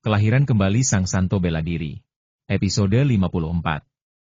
Kelahiran kembali Sang Santo Bela Diri. Episode 54.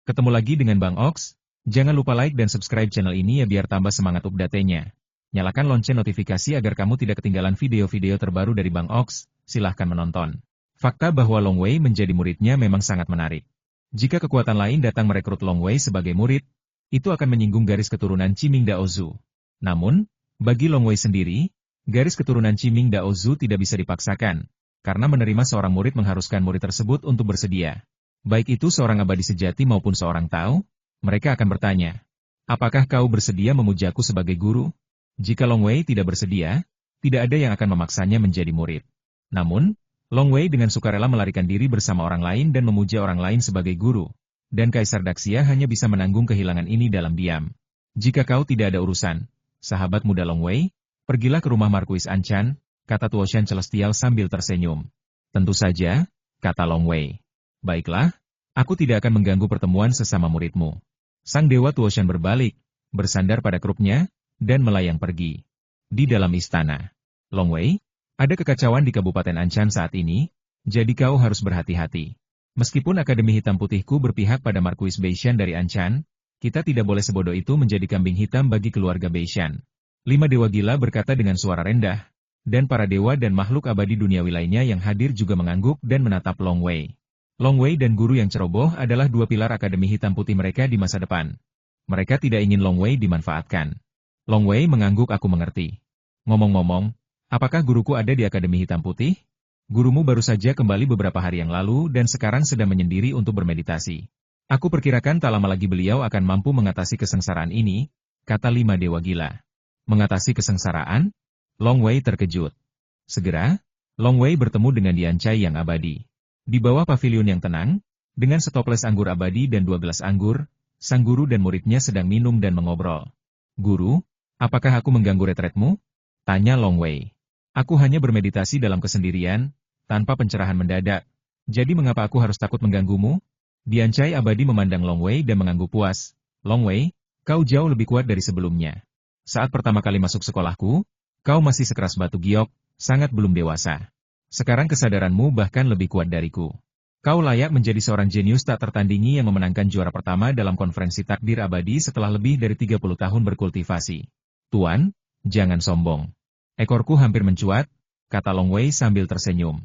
Ketemu lagi dengan Bang Ox. Jangan lupa like dan subscribe channel ini ya biar tambah semangat update-nya. Nyalakan lonceng notifikasi agar kamu tidak ketinggalan video-video terbaru dari Bang Ox. Silahkan menonton. Fakta bahwa Long Wei menjadi muridnya memang sangat menarik. Jika kekuatan lain datang merekrut Long Wei sebagai murid, itu akan menyinggung garis keturunan Qiming Daozu. Namun, bagi Long Wei sendiri, garis keturunan Qiming Daozu tidak bisa dipaksakan. Karena menerima seorang murid mengharuskan murid tersebut untuk bersedia. Baik itu seorang abadi sejati maupun seorang Tao, mereka akan bertanya, apakah kau bersedia memujaku sebagai guru? Jika Long Wei tidak bersedia, tidak ada yang akan memaksanya menjadi murid. Namun, Long Wei dengan sukarela melarikan diri bersama orang lain dan memuja orang lain sebagai guru. Dan Kaisar Daxia hanya bisa menanggung kehilangan ini dalam diam. Jika kau tidak ada urusan, sahabat muda Long Wei, pergilah ke rumah Markuis Anchan, kata Tuoshan Celestial sambil tersenyum. Tentu saja, kata Long Wei. Baiklah, aku tidak akan mengganggu pertemuan sesama muridmu. Sang Dewa Tuoshan berbalik, bersandar pada krupnya, dan melayang pergi. Di dalam istana. Long Wei, ada kekacauan di Kabupaten Anchan saat ini, jadi kau harus berhati-hati. Meskipun Akademi Hitam Putihku berpihak pada Markuis Beishan dari Anchan, kita tidak boleh sebodoh itu menjadi kambing hitam bagi keluarga Beishan. 5 dewa gila berkata dengan suara rendah. Dan para dewa dan makhluk abadi duniawi lainnya yang hadir juga mengangguk dan menatap Long Wei. Long Wei dan guru yang ceroboh adalah dua pilar Akademi Hitam Putih mereka di masa depan. Mereka tidak ingin Long Wei dimanfaatkan. Long Wei mengangguk, aku mengerti. Ngomong-ngomong, apakah guruku ada di Akademi Hitam Putih? Gurumu baru saja kembali beberapa hari yang lalu dan sekarang sedang menyendiri untuk bermeditasi. Aku perkirakan tak lama lagi beliau akan mampu mengatasi kesengsaraan ini, kata 5 dewa gila. Mengatasi kesengsaraan? Long Wei terkejut. Segera, Long Wei bertemu dengan Dian Cai yang abadi. Di bawah pavilion yang tenang, dengan setoples anggur abadi dan 2 gelas anggur, sang guru dan muridnya sedang minum dan mengobrol. Guru, apakah aku mengganggu retretmu? Tanya Long Wei. Aku hanya bermeditasi dalam kesendirian, tanpa pencerahan mendadak. Jadi mengapa aku harus takut mengganggumu? Dian Cai abadi memandang Long Wei dan mengangguk puas. Long Wei, kau jauh lebih kuat dari sebelumnya. Saat pertama kali masuk sekolahku, kau masih sekeras batu giok, sangat belum dewasa. Sekarang kesadaranmu bahkan lebih kuat dariku. Kau layak menjadi seorang jenius tak tertandingi yang memenangkan juara pertama dalam konferensi takdir abadi setelah lebih dari 30 tahun berkultivasi. Tuan, jangan sombong. Ekorku hampir mencuat, kata Long Wei sambil tersenyum.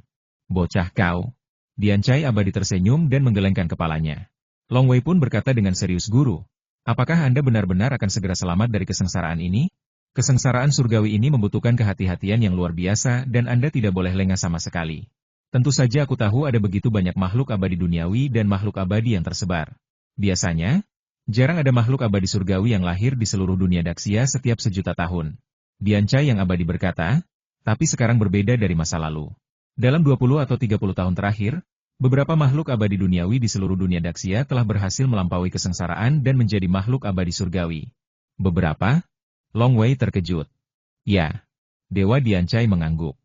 Bocah kau. Dian Cai abadi tersenyum dan menggelengkan kepalanya. Long Wei pun berkata dengan serius, guru, apakah Anda benar-benar akan segera selamat dari kesengsaraan ini? Kesengsaraan surgawi ini membutuhkan kehati-hatian yang luar biasa dan Anda tidak boleh lengah sama sekali. Tentu saja aku tahu ada begitu banyak makhluk abadi duniawi dan makhluk abadi yang tersebar. Biasanya, jarang ada makhluk abadi surgawi yang lahir di seluruh dunia Daxia setiap 1.000.000 tahun. Dian Cai yang abadi berkata, tapi sekarang berbeda dari masa lalu. Dalam 20 atau 30 tahun terakhir, beberapa makhluk abadi duniawi di seluruh dunia Daxia telah berhasil melampaui kesengsaraan dan menjadi makhluk abadi surgawi. Beberapa? Long Wei terkejut. Ya. Dewa Dian Cai mengangguk.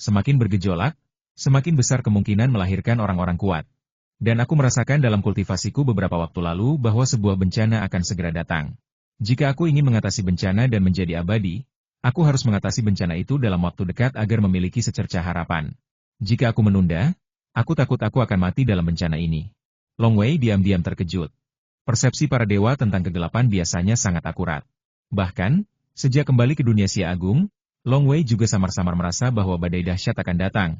Semakin bergejolak, semakin besar kemungkinan melahirkan orang-orang kuat. Dan aku merasakan dalam kultivasiku beberapa waktu lalu bahwa sebuah bencana akan segera datang. Jika aku ingin mengatasi bencana dan menjadi abadi, aku harus mengatasi bencana itu dalam waktu dekat agar memiliki secercah harapan. Jika aku menunda, aku takut aku akan mati dalam bencana ini. Long Wei diam-diam terkejut. Persepsi para dewa tentang kegelapan biasanya sangat akurat. Bahkan, sejak kembali ke dunia Xia Agung, Long Wei juga samar-samar merasa bahwa badai dahsyat akan datang.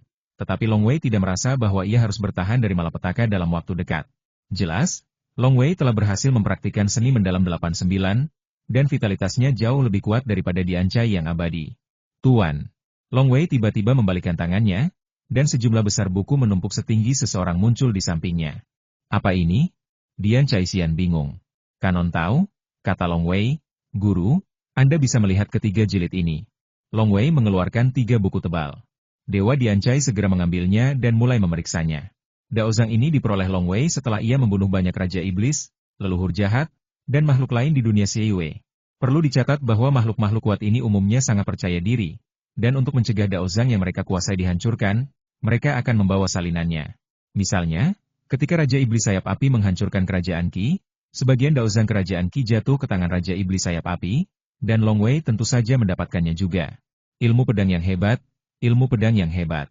Tetapi Long Wei tidak merasa bahwa ia harus bertahan dari malapetaka dalam waktu dekat. Jelas, Long Wei telah berhasil mempraktikkan seni mendalam 89, dan vitalitasnya jauh lebih kuat daripada Dian Cai yang abadi. Tuan. Long Wei tiba-tiba membalikkan tangannya, dan sejumlah besar buku menumpuk setinggi seseorang muncul di sampingnya. Apa ini? Dian Cai Xian bingung. Kanon Tao, kata Long Wei, guru, Anda bisa melihat ketiga jilid ini. Long Wei mengeluarkan 3 buku tebal. Dewa Dian Cai segera mengambilnya dan mulai memeriksanya. Daozang ini diperoleh Long Wei setelah ia membunuh banyak raja iblis, leluhur jahat, dan makhluk lain di dunia Xieyue. Perlu dicatat bahwa makhluk-makhluk kuat ini umumnya sangat percaya diri, dan untuk mencegah daozang yang mereka kuasai dihancurkan, mereka akan membawa salinannya. Misalnya, ketika Raja Iblis Sayap Api menghancurkan kerajaan Qi, sebagian daozang kerajaan Qi jatuh ke tangan Raja Iblis Sayap Api, dan Long Wei tentu saja mendapatkannya juga. Ilmu pedang yang hebat, ilmu pedang yang hebat.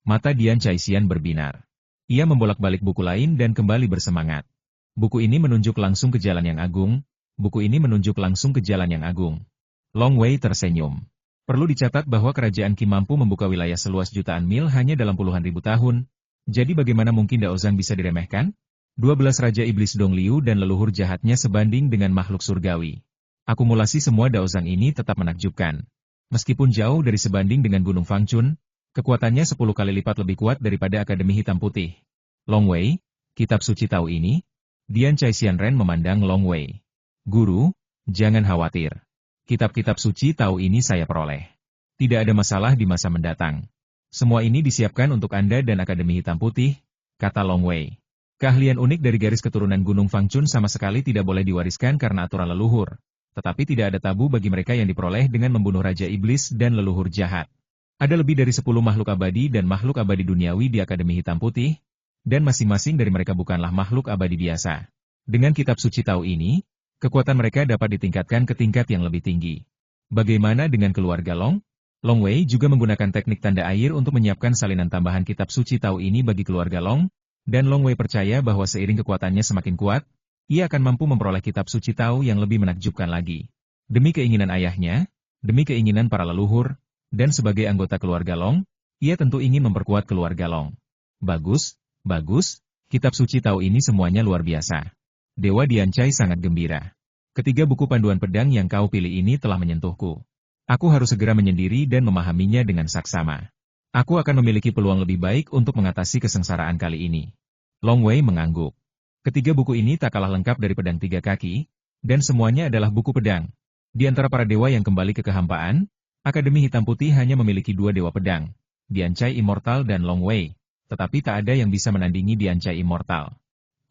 Mata Dian Caisian berbinar. Ia membolak-balik buku lain dan kembali bersemangat. Buku ini menunjuk langsung ke jalan yang agung, buku ini menunjuk langsung ke jalan yang agung. Long Wei tersenyum. Perlu dicatat bahwa kerajaan Qi mampu membuka wilayah seluas jutaan mil hanya dalam puluhan ribu tahun. Jadi bagaimana mungkin Daozang bisa diremehkan? 12 Raja Iblis Dong Liu dan leluhur jahatnya sebanding dengan makhluk surgawi. Akumulasi semua Daozang ini tetap menakjubkan. Meskipun jauh dari sebanding dengan Gunung Fangchun, kekuatannya 10 kali lipat lebih kuat daripada Akademi Hitam Putih. Long Wei, kitab suci tahu ini? Dian Caisianren memandang Long Wei. Guru, jangan khawatir. Kitab-kitab suci tahu ini saya peroleh. Tidak ada masalah di masa mendatang. Semua ini disiapkan untuk Anda dan Akademi Hitam Putih, kata Long Wei. Keahlian unik dari garis keturunan Gunung Fangchun sama sekali tidak boleh diwariskan karena aturan leluhur. Tetapi tidak ada tabu bagi mereka yang diperoleh dengan membunuh Raja Iblis dan leluhur jahat. Ada lebih dari 10 makhluk abadi dan makhluk abadi duniawi di Akademi Hitam Putih, dan masing-masing dari mereka bukanlah makhluk abadi biasa. Dengan kitab suci tahu ini, kekuatan mereka dapat ditingkatkan ke tingkat yang lebih tinggi. Bagaimana dengan keluarga Long? Long Wei juga menggunakan teknik tanda air untuk menyiapkan salinan tambahan kitab suci tahu ini bagi keluarga Long, dan Long Wei percaya bahwa seiring kekuatannya semakin kuat, ia akan mampu memperoleh kitab suci tahu yang lebih menakjubkan lagi. Demi keinginan ayahnya, demi keinginan para leluhur, dan sebagai anggota keluarga Long, ia tentu ingin memperkuat keluarga Long. Bagus, bagus, kitab suci tahu ini semuanya luar biasa. Dewa Diancai sangat gembira. Ketiga buku panduan pedang yang kau pilih ini telah menyentuhku. Aku harus segera menyendiri dan memahaminya dengan saksama. Aku akan memiliki peluang lebih baik untuk mengatasi kesengsaraan kali ini. Long Wei mengangguk. Ketiga buku ini tak kalah lengkap dari pedang 3 kaki, dan semuanya adalah buku pedang. Di antara para dewa yang kembali ke kehampaan, Akademi Hitam Putih hanya memiliki 2 dewa pedang, Diancai Immortal dan Long Wei. Tetapi tak ada yang bisa menandingi Diancai Immortal.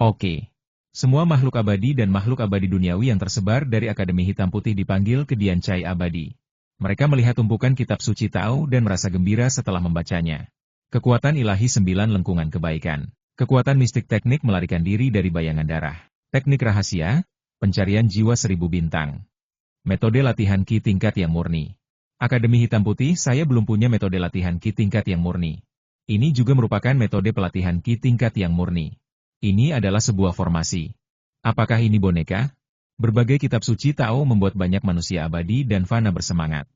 Oke. Semua makhluk abadi dan makhluk abadi duniawi yang tersebar dari Akademi Hitam Putih dipanggil ke Diancai Abadi. Mereka melihat tumpukan kitab suci tahu dan merasa gembira setelah membacanya. Kekuatan ilahi 9 lengkungan kebaikan. Kekuatan mistik teknik melarikan diri dari bayangan darah. Teknik rahasia, pencarian jiwa 1000 bintang. Metode latihan Qi tingkat yang murni. Akademi Hitam Putih saya belum punya metode latihan Qi tingkat yang murni. Ini juga merupakan metode pelatihan Qi tingkat yang murni. Ini adalah sebuah formasi. Apakah ini boneka? Berbagai kitab suci tahu membuat banyak manusia abadi dan fana bersemangat.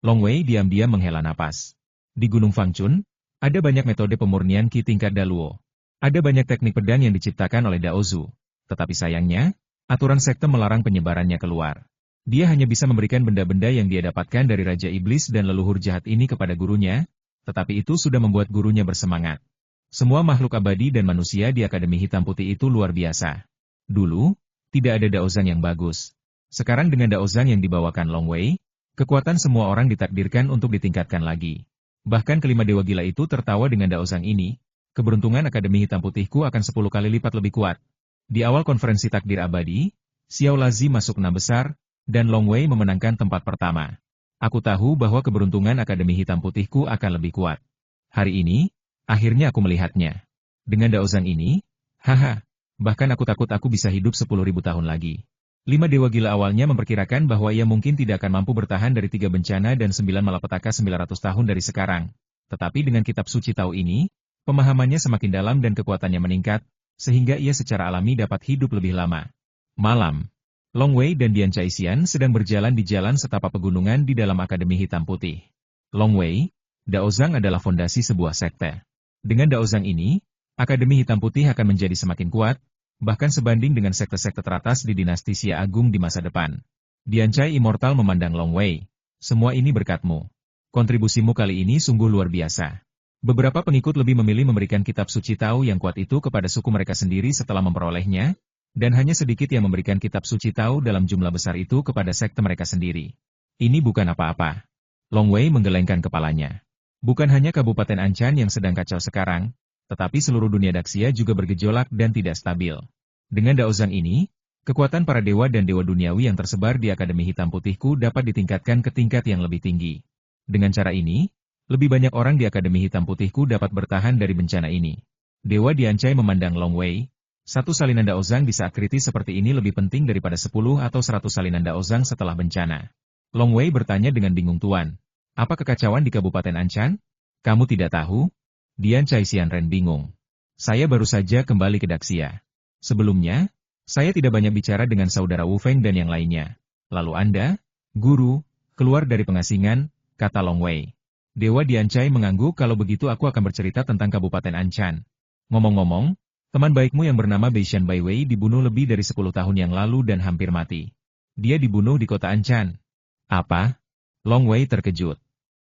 Long Wei diam-diam menghela napas. Di Gunung Fangchun, ada banyak metode pemurnian Qi tingkat Daluo. Ada banyak teknik pedang yang diciptakan oleh Daozu. Tetapi sayangnya, aturan sekte melarang penyebarannya keluar. Dia hanya bisa memberikan benda-benda yang dia dapatkan dari Raja Iblis dan leluhur jahat ini kepada gurunya, tetapi itu sudah membuat gurunya bersemangat. Semua makhluk abadi dan manusia di Akademi Hitam Putih itu luar biasa. Dulu, tidak ada Daozang yang bagus. Sekarang dengan Daozang yang dibawakan Long Wei, kekuatan semua orang ditakdirkan untuk ditingkatkan lagi. Bahkan kelima dewa gila itu tertawa dengan Daozang ini, keberuntungan Akademi Hitam Putihku akan 10 kali lipat lebih kuat. Di awal konferensi takdir abadi, Xiao Lazi masuk 6 besar, dan Long Wei memenangkan tempat pertama. Aku tahu bahwa keberuntungan Akademi Hitam Putihku akan lebih kuat. Hari ini, akhirnya aku melihatnya. Dengan Daozang ini, haha, bahkan aku takut aku bisa hidup 10.000 tahun lagi. 5 dewa gila awalnya memperkirakan bahwa ia mungkin tidak akan mampu bertahan dari 3 bencana dan 9 malapetaka 900 tahun dari sekarang. Tetapi dengan kitab suci tahu ini, pemahamannya semakin dalam dan kekuatannya meningkat, sehingga ia secara alami dapat hidup lebih lama. Malam. Long Wei dan Dian Caisian sedang berjalan di jalan setapak pegunungan di dalam Akademi Hitam Putih. Long Wei, Daozang adalah fondasi sebuah sekte. Dengan Daozang ini, Akademi Hitam Putih akan menjadi semakin kuat, bahkan sebanding dengan sekte-sekte teratas di dinasti Xia Agung di masa depan. Diancai Immortal memandang Long Wei. Semua ini berkatmu. Kontribusimu kali ini sungguh luar biasa. Beberapa pengikut lebih memilih memberikan kitab suci tahu yang kuat itu kepada suku mereka sendiri setelah memperolehnya, dan hanya sedikit yang memberikan kitab suci tahu dalam jumlah besar itu kepada sekte mereka sendiri. Ini bukan apa-apa. Long Wei menggelengkan kepalanya. Bukan hanya Kabupaten Anchan yang sedang kacau sekarang, tetapi seluruh dunia Daxia juga bergejolak dan tidak stabil. Dengan Daozang ini, kekuatan para dewa dan dewa duniawi yang tersebar di Akademi Hitam Putihku dapat ditingkatkan ke tingkat yang lebih tinggi. Dengan cara ini, lebih banyak orang di Akademi Hitam Putihku dapat bertahan dari bencana ini. Dewa Diancai memandang Long Wei. 1 salinan Daozang di saat kritis seperti ini lebih penting daripada 10 atau 100 salinan Daozang setelah bencana. Long Wei bertanya dengan bingung, Tuan. Apa kekacauan di Kabupaten Anchan? Kamu tidak tahu? Dian Cai Xianren bingung. Saya baru saja kembali ke Daxia. Sebelumnya, saya tidak banyak bicara dengan saudara Wu Feng dan yang lainnya. Lalu Anda, guru, keluar dari pengasingan, kata Long Wei. Dewa Dian Cai mengangguk. Kalau begitu aku akan bercerita tentang Kabupaten Anchan. Ngomong-ngomong, teman baikmu yang bernama Beishan Bai Wei dibunuh lebih dari 10 tahun yang lalu dan hampir mati. Dia dibunuh di kota Anchan. Apa? Long Wei terkejut.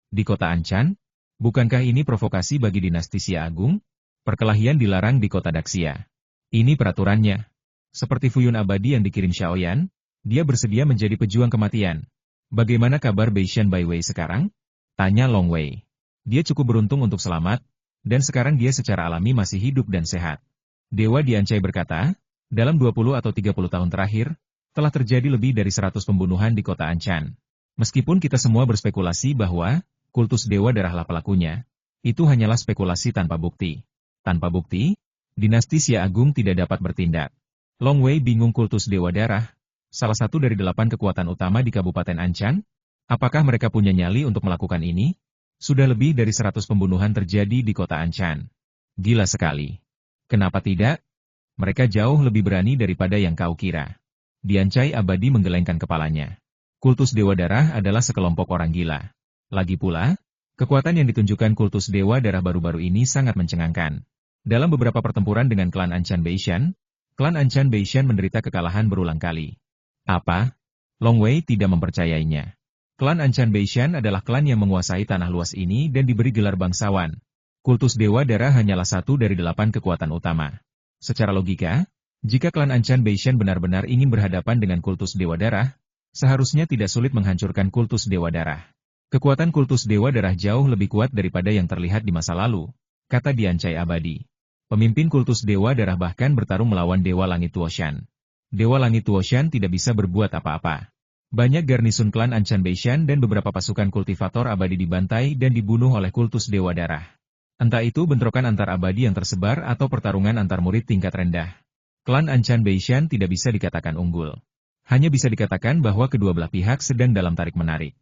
Di kota Anchan? Bukankah ini provokasi bagi dinasti Xia Agung? Perkelahian dilarang di kota Daxia. Ini peraturannya. Seperti Fuyun abadi yang dikirim Xiaoyan, dia bersedia menjadi pejuang kematian. Bagaimana kabar Beishan Bai Wei sekarang? Tanya Long Wei. Dia cukup beruntung untuk selamat, dan sekarang dia secara alami masih hidup dan sehat. Dewa Dian Cai berkata, dalam 20 atau 30 tahun terakhir, telah terjadi lebih dari 100 pembunuhan di kota Anchan. Meskipun kita semua berspekulasi bahwa kultus Dewa Darahlah pelakunya, itu hanyalah spekulasi tanpa bukti. Tanpa bukti, dinasti Xia Agung tidak dapat bertindak. Long Wei bingung. Kultus Dewa Darah, salah satu dari 8 kekuatan utama di Kabupaten Anchan? Apakah mereka punya nyali untuk melakukan ini? Sudah lebih dari 100 pembunuhan terjadi di kota Anchan. Gila sekali. Kenapa tidak? Mereka jauh lebih berani daripada yang kau kira. Dian Cai abadi menggelengkan kepalanya. Kultus Dewa Darah adalah sekelompok orang gila. Lagi pula, kekuatan yang ditunjukkan kultus Dewa Darah baru-baru ini sangat mencengangkan. Dalam beberapa pertempuran dengan klan Anchan Beishan, klan Anchan Beishan menderita kekalahan berulang kali. Apa? Long Wei tidak mempercayainya. Klan Anchan Beishan adalah klan yang menguasai tanah luas ini dan diberi gelar bangsawan. Kultus Dewa Darah hanyalah satu dari 8 kekuatan utama. Secara logika, jika klan Anchan Beishan benar-benar ingin berhadapan dengan kultus Dewa Darah, seharusnya tidak sulit menghancurkan kultus Dewa Darah. Kekuatan kultus Dewa Darah jauh lebih kuat daripada yang terlihat di masa lalu, kata Dian Cai abadi. Pemimpin kultus Dewa Darah bahkan bertarung melawan Dewa Langit Tuoshan. Dewa Langit Tuoshan tidak bisa berbuat apa-apa. Banyak garnisun klan Anchan Beishan dan beberapa pasukan kultivator abadi dibantai dan dibunuh oleh kultus Dewa Darah. Entah itu bentrokan antar abadi yang tersebar atau pertarungan antar murid tingkat rendah. Klan Anchan Beishan tidak bisa dikatakan unggul. Hanya bisa dikatakan bahwa kedua belah pihak sedang dalam tarik-menarik.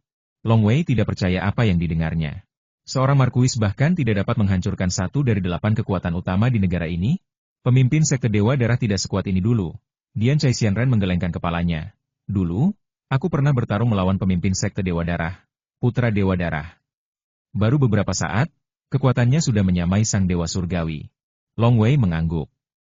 Long Wei tidak percaya apa yang didengarnya. Seorang markuis bahkan tidak dapat menghancurkan satu dari 8 kekuatan utama di negara ini? Pemimpin sekte Dewa Darah tidak sekuat ini dulu. Dian Cai Xianren menggelengkan kepalanya. Dulu, aku pernah bertarung melawan pemimpin sekte Dewa Darah, Putra Dewa Darah. Baru beberapa saat, kekuatannya sudah menyamai sang Dewa Surgawi. Long Wei mengangguk.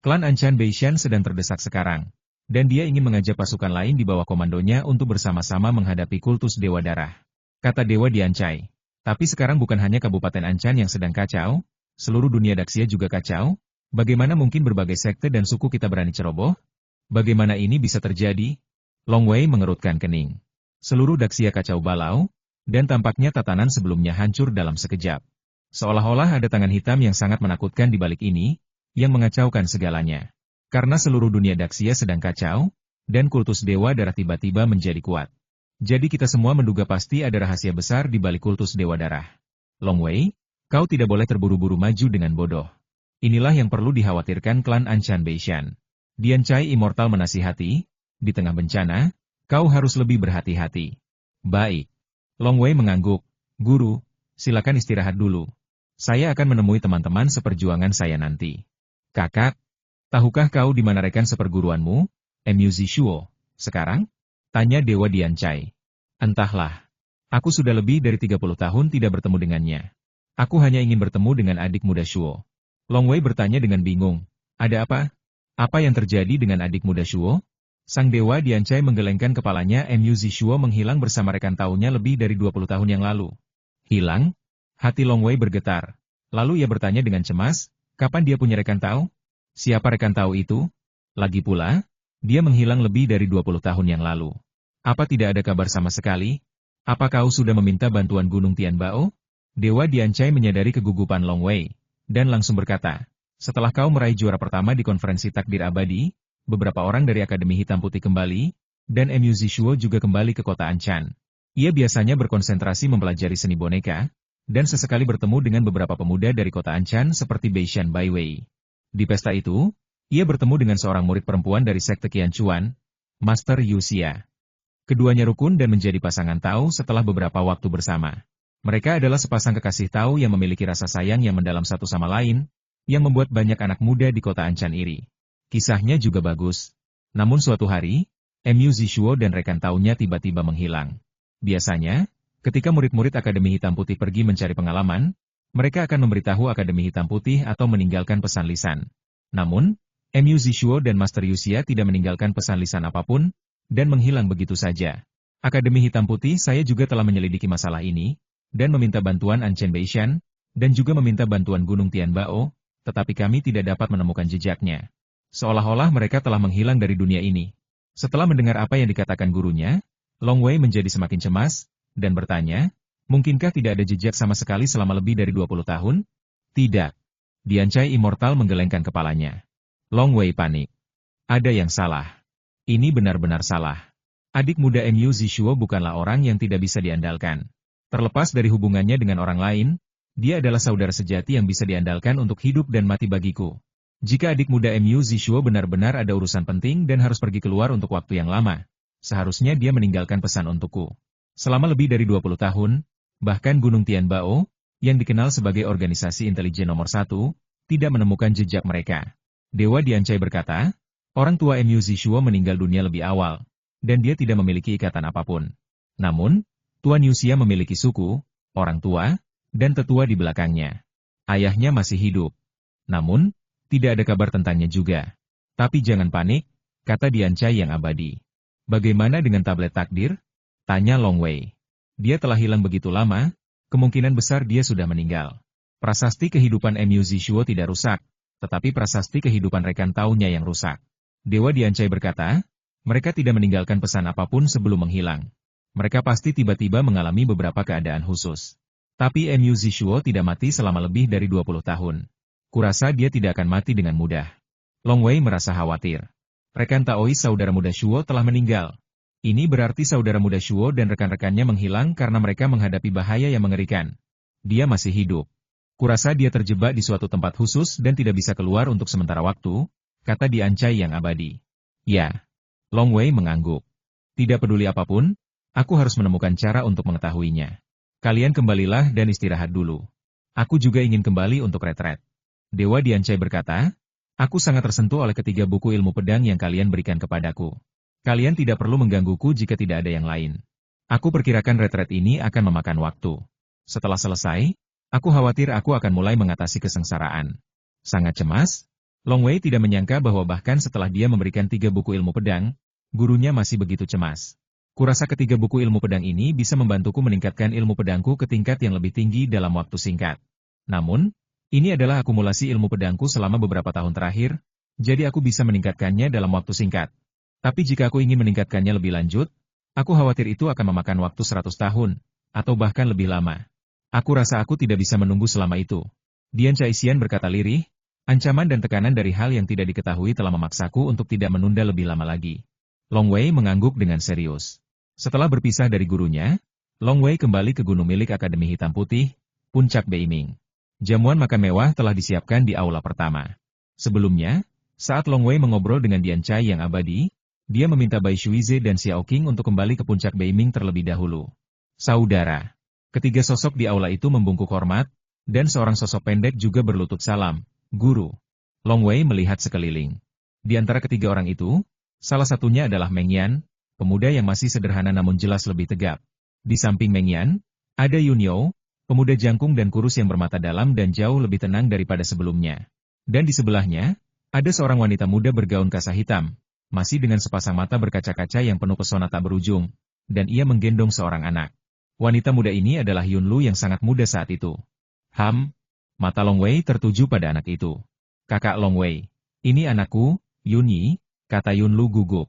Klan Anchan Beishan sedang terdesak sekarang, dan dia ingin mengajak pasukan lain di bawah komandonya untuk bersama-sama menghadapi kultus Dewa Darah. Kata Dewa Dian Cai. Tapi sekarang bukan hanya Kabupaten Anchan yang sedang kacau, seluruh dunia Daxia juga kacau. Bagaimana mungkin berbagai sekte dan suku kita berani ceroboh? Bagaimana ini bisa terjadi? Long Wei mengerutkan kening. Seluruh Daxia kacau balau, dan tampaknya tatanan sebelumnya hancur dalam sekejap. Seolah-olah ada tangan hitam yang sangat menakutkan di balik ini, yang mengacaukan segalanya. Karena seluruh dunia Daxia sedang kacau, dan kultus Dewa Darah tiba-tiba menjadi kuat. Jadi kita semua menduga pasti ada rahasia besar di balik kultus Dewa Darah. Long Wei, kau tidak boleh terburu-buru maju dengan bodoh. Inilah yang perlu dikhawatirkan klan Anchan Beishan. Dian Cai Immortal menasihati, di tengah bencana, kau harus lebih berhati-hati. Baik. Long Wei mengangguk. Guru, silakan istirahat dulu. Saya akan menemui teman-teman seperjuangan saya nanti. Kakak, tahukah kau di mana rekan seperguruanmu, Mu Zishuo, sekarang? Tanya Dewa Dian Cai. Entahlah. Aku sudah lebih dari 30 tahun tidak bertemu dengannya. Aku hanya ingin bertemu dengan adik muda Shuo. Long Wei bertanya dengan bingung. Ada apa? Apa yang terjadi dengan adik muda Shuo? Sang Dewa Dian Cai menggelengkan kepalanya. Mu Zishuo menghilang bersama rekan taunya lebih dari 20 tahun yang lalu. Hilang? Hati Long Wei bergetar. Lalu ia bertanya dengan cemas, kapan dia punya rekan tau? Siapa rekan tau itu? Lagi pula, dia menghilang lebih dari 20 tahun yang lalu. Apa tidak ada kabar sama sekali? Apa kau sudah meminta bantuan Gunung Tianbao? Dewa Dian Cai menyadari kegugupan Long Wei, dan langsung berkata, setelah kau meraih juara pertama di konferensi takdir abadi, beberapa orang dari Akademi Hitam Putih kembali, dan Mu Zishuo juga kembali ke kota Anchan. Ia biasanya berkonsentrasi mempelajari seni boneka, dan sesekali bertemu dengan beberapa pemuda dari kota Anchan seperti Beishan Bai Wei. Di pesta itu, ia bertemu dengan seorang murid perempuan dari sekte Qianchuan, Master Yu Xia. Keduanya rukun dan menjadi pasangan Tao setelah beberapa waktu bersama. Mereka adalah sepasang kekasih tahu yang memiliki rasa sayang yang mendalam satu sama lain, yang membuat banyak anak muda di kota Anchan iri. Kisahnya juga bagus. Namun suatu hari, Mu Zishuo dan rekan taunya tiba-tiba menghilang. Biasanya, ketika murid-murid Akademi Hitam Putih pergi mencari pengalaman, mereka akan memberitahu Akademi Hitam Putih atau meninggalkan pesan lisan. Namun, Mu Zishuo dan Master Yuxia tidak meninggalkan pesan lisan apapun, dan menghilang begitu saja. Akademi Hitam Putih saya juga telah menyelidiki masalah ini, dan meminta bantuan Anchen Beishan, dan juga meminta bantuan Gunung Tianbao, tetapi kami tidak dapat menemukan jejaknya. Seolah-olah mereka telah menghilang dari dunia ini. Setelah mendengar apa yang dikatakan gurunya, Long Wei menjadi semakin cemas, dan bertanya, mungkinkah tidak ada jejak sama sekali selama lebih dari 20 tahun? Tidak. Diancai Immortal menggelengkan kepalanya. Long Wei panik. Ada yang salah. Ini benar-benar salah. Adik muda Mu Zishuo bukanlah orang yang tidak bisa diandalkan. Terlepas dari hubungannya dengan orang lain, dia adalah saudara sejati yang bisa diandalkan untuk hidup dan mati bagiku. Jika adik muda Mu Zishuo benar-benar ada urusan penting dan harus pergi keluar untuk waktu yang lama, seharusnya dia meninggalkan pesan untukku. Selama lebih dari 20 tahun, bahkan Gunung Tianbao, yang dikenal sebagai organisasi intelijen nomor 1, tidak menemukan jejak mereka. Dewa Diancai berkata, orang tua Mu Zishuo meninggal dunia lebih awal, dan dia tidak memiliki ikatan apapun. Namun, Tuan Yuxia memiliki suku, orang tua, dan tetua di belakangnya. Ayahnya masih hidup. Namun, tidak ada kabar tentangnya juga. Tapi jangan panik, kata Diancai yang abadi. Bagaimana dengan tablet takdir? Tanya Long Wei. Dia telah hilang begitu lama, kemungkinan besar dia sudah meninggal. Prasasti kehidupan Mu Zishuo tidak rusak, tetapi prasasti kehidupan rekan taunya yang rusak. Dewa Diancai berkata, mereka tidak meninggalkan pesan apapun sebelum menghilang. Mereka pasti tiba-tiba mengalami beberapa keadaan khusus. Tapi Mu Zishuo tidak mati selama lebih dari 20 tahun. Kurasa dia tidak akan mati dengan mudah. Long Wei merasa khawatir. Rekan Taois saudara muda Shuo telah meninggal. Ini berarti saudara muda Shuo dan rekan-rekannya menghilang karena mereka menghadapi bahaya yang mengerikan. Dia masih hidup. Kurasa dia terjebak di suatu tempat khusus dan tidak bisa keluar untuk sementara waktu, kata Diancai yang abadi. Ya. Long Wei mengangguk. Tidak peduli apapun, aku harus menemukan cara untuk mengetahuinya. Kalian kembalilah dan istirahat dulu. Aku juga ingin kembali untuk retret. Dewa Diancai berkata, aku sangat tersentuh oleh ketiga buku ilmu pedang yang kalian berikan kepadaku. Kalian tidak perlu menggangguku jika tidak ada yang lain. Aku perkirakan retret ini akan memakan waktu. Setelah selesai, aku khawatir aku akan mulai mengatasi kesengsaraan. Sangat cemas, Long Wei tidak menyangka bahwa bahkan setelah dia memberikan 3 buku ilmu pedang, gurunya masih begitu cemas. Kurasa ketiga buku ilmu pedang ini bisa membantuku meningkatkan ilmu pedangku ke tingkat yang lebih tinggi dalam waktu singkat. Namun, ini adalah akumulasi ilmu pedangku selama beberapa tahun terakhir, jadi aku bisa meningkatkannya dalam waktu singkat. Tapi jika aku ingin meningkatkannya lebih lanjut, aku khawatir itu akan memakan waktu 100 tahun, atau bahkan lebih lama. Aku rasa aku tidak bisa menunggu selama itu. Diancai Xian berkata lirih, ancaman dan tekanan dari hal yang tidak diketahui telah memaksaku untuk tidak menunda lebih lama lagi. Long Wei mengangguk dengan serius. Setelah berpisah dari gurunya, Long Wei kembali ke gunung milik Akademi Hitam Putih, Puncak Beiming. Jamuan makan mewah telah disiapkan di aula pertama. Sebelumnya, saat Long Wei mengobrol dengan Diancai yang abadi, dia meminta Bai Shuize dan Xiao Qing untuk kembali ke Puncak Beiming terlebih dahulu. Saudara, ketiga sosok di aula itu membungkuk hormat, dan seorang sosok pendek juga berlutut salam, guru. Long Wei melihat sekeliling. Di antara ketiga orang itu, salah satunya adalah Meng Yan, pemuda yang masih sederhana namun jelas lebih tegap. Di samping Meng Yan, ada Yun You, pemuda jangkung dan kurus yang bermata dalam dan jauh lebih tenang daripada sebelumnya. Dan di sebelahnya, ada seorang wanita muda bergaun kasah hitam, masih dengan sepasang mata berkaca-kaca yang penuh pesona tak berujung, dan ia menggendong seorang anak. Wanita muda ini adalah Yun Lu yang sangat muda saat itu. Mata Long Wei tertuju pada anak itu. Kakak Long Wei, ini anakku, Yun Yi, kata Yun Lu gugup.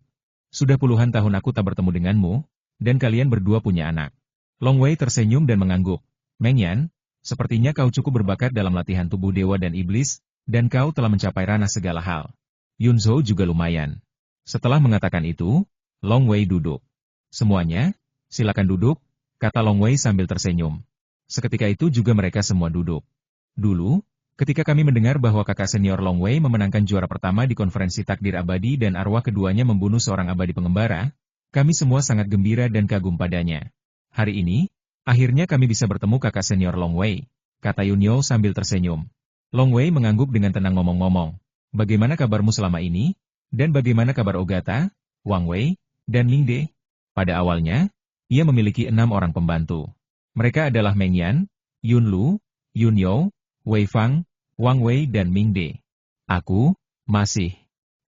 Sudah puluhan tahun aku tak bertemu denganmu, dan kalian berdua punya anak. Long Wei tersenyum dan mengangguk. Meng Yan, sepertinya kau cukup berbakat dalam latihan tubuh dewa dan iblis, dan kau telah mencapai ranah segala hal. Yun Zhou juga lumayan. Setelah mengatakan itu, Long Wei duduk. Semuanya, silakan duduk, kata Long Wei sambil tersenyum. Seketika itu juga mereka semua duduk. Dulu, ketika kami mendengar bahwa kakak senior Long Wei memenangkan juara pertama di konferensi takdir abadi dan arwah keduanya membunuh seorang abadi pengembara, kami semua sangat gembira dan kagum padanya. Hari ini, Akhirnya kami bisa bertemu kakak senior Long Wei, kata Yunyo sambil tersenyum. Long Wei mengangguk dengan tenang ngomong-ngomong. Bagaimana kabarmu selama ini? Dan bagaimana kabar Ogata, Wang Wei, dan Mingde? Pada awalnya, ia memiliki 6 orang pembantu. Mereka adalah Meng Yan, Yun Lu, Yun Yo, Wei Fang, Wang Wei dan Mingde. Aku, masih.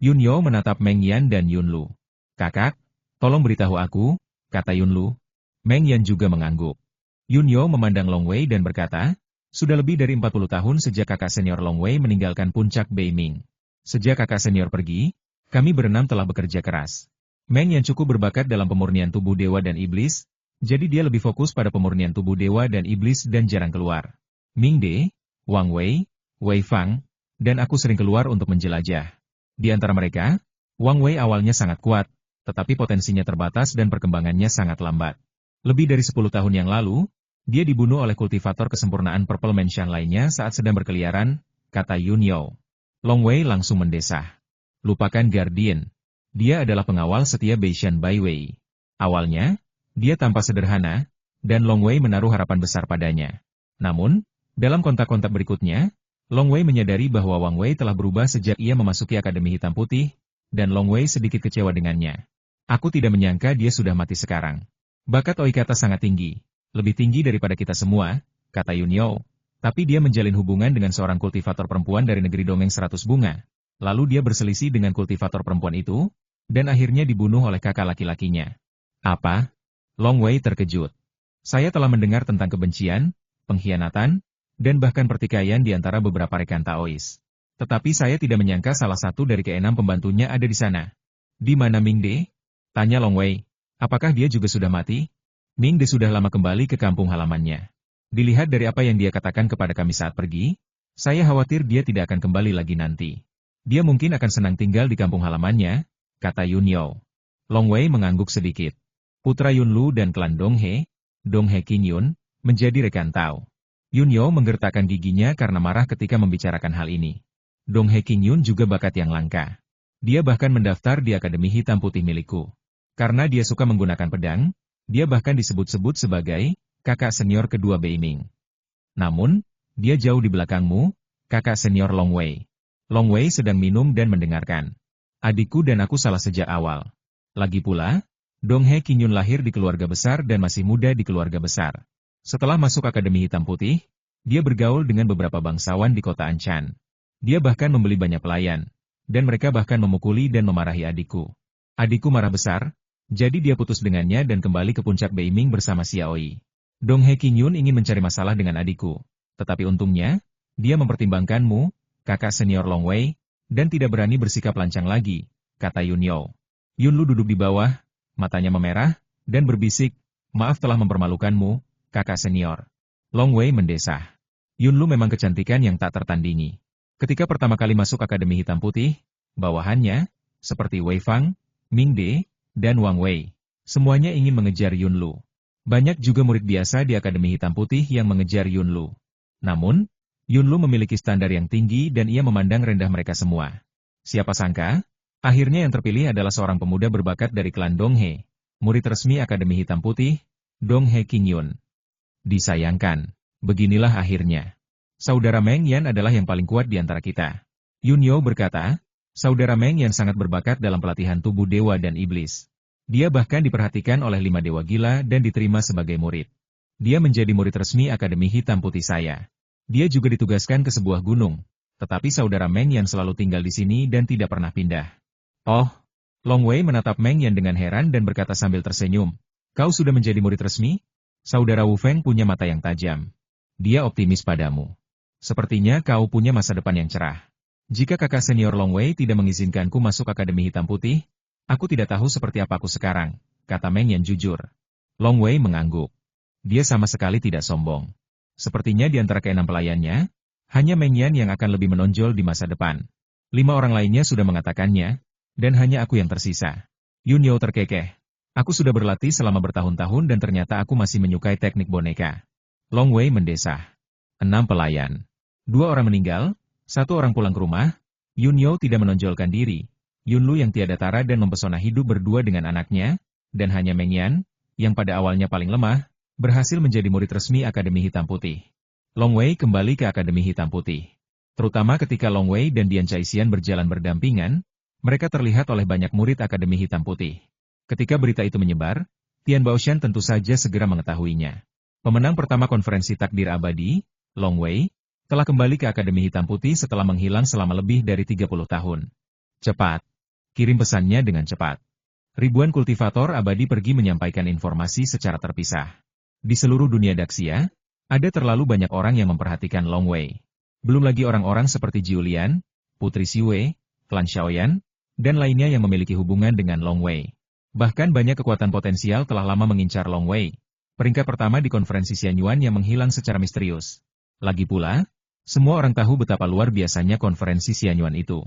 Yun Yo menatap Meng Yan dan Yun Lu. Kakak, tolong beritahu aku, kata Yun Lu. Meng Yan juga mengangguk. Yun Yo memandang Long Wei dan berkata, sudah lebih dari 40 tahun sejak kakak senior Long Wei meninggalkan puncak Beiming. Sejak kakak senior pergi, kami berenam telah bekerja keras. Meng Yan cukup berbakat dalam pemurnian tubuh dewa dan iblis, jadi dia lebih fokus pada pemurnian tubuh dewa dan iblis dan jarang keluar. Mingde, Wang Wei, Wei Fang, dan aku sering keluar untuk menjelajah. Di antara mereka, Wang Wei awalnya sangat kuat, tetapi potensinya terbatas dan perkembangannya sangat lambat. Lebih dari 10 tahun yang lalu, dia dibunuh oleh kultivator kesempurnaan Purple Mansion lainnya saat sedang berkeliaran, kata Yun Yo. Long Wei langsung mendesah. Lupakan Guardian. Dia adalah pengawal setia Beishan Bai Wei. Awalnya, dia tampak sederhana, dan Long Wei menaruh harapan besar padanya. Namun, dalam kontak-kontak berikutnya, Long Wei menyadari bahwa Wang Wei telah berubah sejak ia memasuki Akademi Hitam Putih, dan Long Wei sedikit kecewa dengannya. Aku tidak menyangka dia sudah mati sekarang. Bakat Oikata sangat tinggi, lebih tinggi daripada kita semua, kata Yun Yo. Tapi dia menjalin hubungan dengan seorang kultivator perempuan dari negeri dongeng 100 bunga. Lalu dia berselisih dengan kultivator perempuan itu, dan akhirnya dibunuh oleh kakak laki-lakinya. Apa? Long Wei terkejut. Saya telah mendengar tentang kebencian, pengkhianatan, dan bahkan pertikaian di antara beberapa rekan Taois. Tetapi saya tidak menyangka salah satu dari keenam pembantunya ada di sana. Di mana Mingde? Tanya Long Wei. Apakah dia juga sudah mati? Mingde sudah lama kembali ke kampung halamannya. Dilihat dari apa yang dia katakan kepada kami saat pergi, saya khawatir dia tidak akan kembali lagi nanti. Dia mungkin akan senang tinggal di kampung halamannya, kata Yun Yo. Long Wei mengangguk sedikit. Putra Yun Lu dan klan Dong He Qin Yun, menjadi rekan Tao. Yun Yo menggertakkan giginya karena marah ketika membicarakan hal ini. Dong He Qin Yun juga bakat yang langka. Dia bahkan mendaftar di Akademi Hitam Putih milikku. Karena dia suka menggunakan pedang, dia bahkan disebut-sebut sebagai kakak senior kedua Beiming. Namun, dia jauh di belakangmu, kakak senior Long Wei. Long Wei sedang minum dan mendengarkan. Adikku dan aku salah sejak awal. Lagi pula, Dong He Qin Yun lahir di keluarga besar dan masih muda di keluarga besar. Setelah masuk Akademi Hitam Putih, dia bergaul dengan beberapa bangsawan di kota Anchan. Dia bahkan membeli banyak pelayan, dan mereka bahkan memukuli dan memarahi adikku. Adikku marah besar, jadi dia putus dengannya dan kembali ke puncak Beiming bersama Xiaoi. Dong He Qin Yun ingin mencari masalah dengan adikku, tetapi untungnya, dia mempertimbangkanmu, kakak senior Long Wei, dan tidak berani bersikap lancang lagi, kata Yun Yo. Yun Lu duduk di bawah, matanya memerah, dan berbisik, maaf telah mempermalukanmu, kakak senior. Long Wei mendesah. Yun Lu memang kecantikan yang tak tertandingi. Ketika pertama kali masuk Akademi Hitam Putih, bawahannya, seperti Wei Fang, Mingde, dan Wang Wei, semuanya ingin mengejar Yun Lu. Banyak juga murid biasa di Akademi Hitam Putih yang mengejar Yun Lu. Namun, Yun Lu memiliki standar yang tinggi dan ia memandang rendah mereka semua. Siapa sangka, akhirnya yang terpilih adalah seorang pemuda berbakat dari klan Dong He, murid resmi Akademi Hitam Putih, Dong He Qin Yun. Disayangkan, beginilah akhirnya. Saudara Meng Yan adalah yang paling kuat di antara kita. Yun Yo berkata, saudara Meng Yan sangat berbakat dalam pelatihan tubuh dewa dan iblis. Dia bahkan diperhatikan oleh 5 dewa gila dan diterima sebagai murid. Dia menjadi murid resmi Akademi Hitam Putih saya. Dia juga ditugaskan ke sebuah gunung, tetapi saudara Meng Yan selalu tinggal di sini dan tidak pernah pindah. Oh, Long Wei menatap Meng Yan dengan heran dan berkata sambil tersenyum, kau sudah menjadi murid resmi? Saudara Wu Feng punya mata yang tajam. Dia optimis padamu. Sepertinya kau punya masa depan yang cerah. Jika kakak senior Long Wei tidak mengizinkanku masuk Akademi Hitam Putih, aku tidak tahu seperti apa aku sekarang, kata Meng Yan jujur. Long Wei mengangguk. Dia sama sekali tidak sombong. Sepertinya di antara keenam pelayannya, hanya Meng Yan yang akan lebih menonjol di masa depan. 5 orang lainnya sudah mengatakannya, dan hanya aku yang tersisa. Yun Yo terkekeh. Aku sudah berlatih selama bertahun-tahun dan ternyata aku masih menyukai teknik boneka. Long Wei mendesah. 6 pelayan. 2 orang meninggal, 1 orang pulang ke rumah. Yun Yo tidak menonjolkan diri. Yun Lu yang tiada tara dan mempesona hidup berdua dengan anaknya, dan hanya Meng Yan, yang pada awalnya paling lemah, berhasil menjadi murid resmi Akademi Hitam Putih. Long Wei kembali ke Akademi Hitam Putih. Terutama ketika Long Wei dan Dian Caisian berjalan berdampingan, mereka terlihat oleh banyak murid Akademi Hitam Putih. Ketika berita itu menyebar, Tian Baoshan tentu saja segera mengetahuinya. Pemenang pertama konferensi takdir abadi, Long Wei, telah kembali ke Akademi Hitam Putih setelah menghilang selama lebih dari 30 tahun. Cepat. Kirim pesannya dengan cepat. Ribuan kultivator abadi pergi menyampaikan informasi secara terpisah. Di seluruh dunia Daxia, ada terlalu banyak orang yang memperhatikan Long Wei. Belum lagi orang-orang seperti Julian, Putri Siwei, Klan Xiaoyan, dan lainnya yang memiliki hubungan dengan Long Wei. Bahkan banyak kekuatan potensial telah lama mengincar Long Wei. Peringkat pertama di konferensi Xianyuan yang menghilang secara misterius. Lagi pula, semua orang tahu betapa luar biasanya konferensi Xianyuan itu.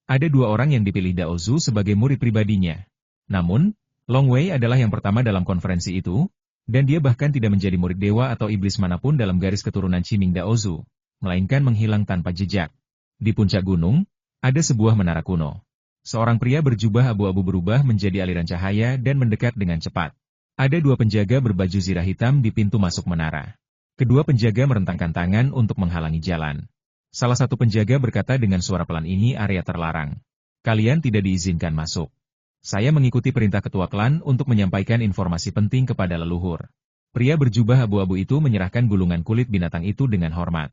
Ada 2 orang yang dipilih Dao Zu sebagai murid pribadinya. Namun, Long Wei adalah yang pertama dalam konferensi itu, dan dia bahkan tidak menjadi murid dewa atau iblis manapun dalam garis keturunan Qiming Dao Zu, melainkan menghilang tanpa jejak. Di puncak gunung, ada sebuah menara kuno. Seorang pria berjubah abu-abu berubah menjadi aliran cahaya dan mendekat dengan cepat. Ada 2 penjaga berbaju zirah hitam di pintu masuk menara. Kedua penjaga merentangkan tangan untuk menghalangi jalan. Salah satu penjaga berkata dengan suara pelan, ini area terlarang. Kalian tidak diizinkan masuk. Saya mengikuti perintah ketua klan untuk menyampaikan informasi penting kepada leluhur. Pria berjubah abu-abu itu menyerahkan gulungan kulit binatang itu dengan hormat.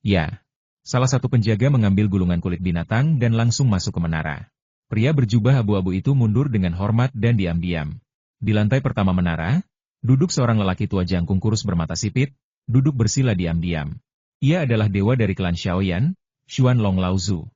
Ya. Salah satu penjaga mengambil gulungan kulit binatang dan langsung masuk ke menara. Pria berjubah abu-abu itu mundur dengan hormat dan diam-diam. Di lantai pertama menara, duduk seorang lelaki tua jangkung kurus bermata sipit, duduk bersila diam-diam. Ia adalah dewa dari klan Xiaoyan, Xuan Long Laozu.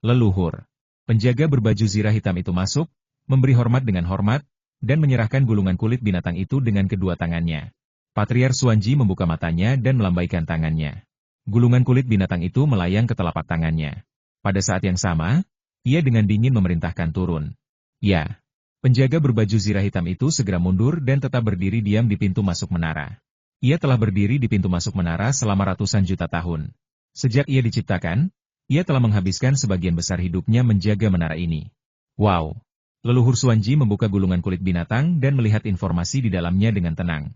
Leluhur. Penjaga berbaju zirah hitam itu masuk, memberi hormat dengan hormat, dan menyerahkan gulungan kulit binatang itu dengan kedua tangannya. Patriark Xuanji membuka matanya dan melambaikan tangannya. Gulungan kulit binatang itu melayang ke telapak tangannya. Pada saat yang sama, ia dengan dingin memerintahkan turun. Ya. Penjaga berbaju zirah hitam itu segera mundur dan tetap berdiri diam di pintu masuk menara. Ia telah berdiri di pintu masuk menara selama ratusan juta tahun. Sejak ia diciptakan, ia telah menghabiskan sebagian besar hidupnya menjaga menara ini. Wow! Leluhur Xuanji membuka gulungan kulit binatang dan melihat informasi di dalamnya dengan tenang.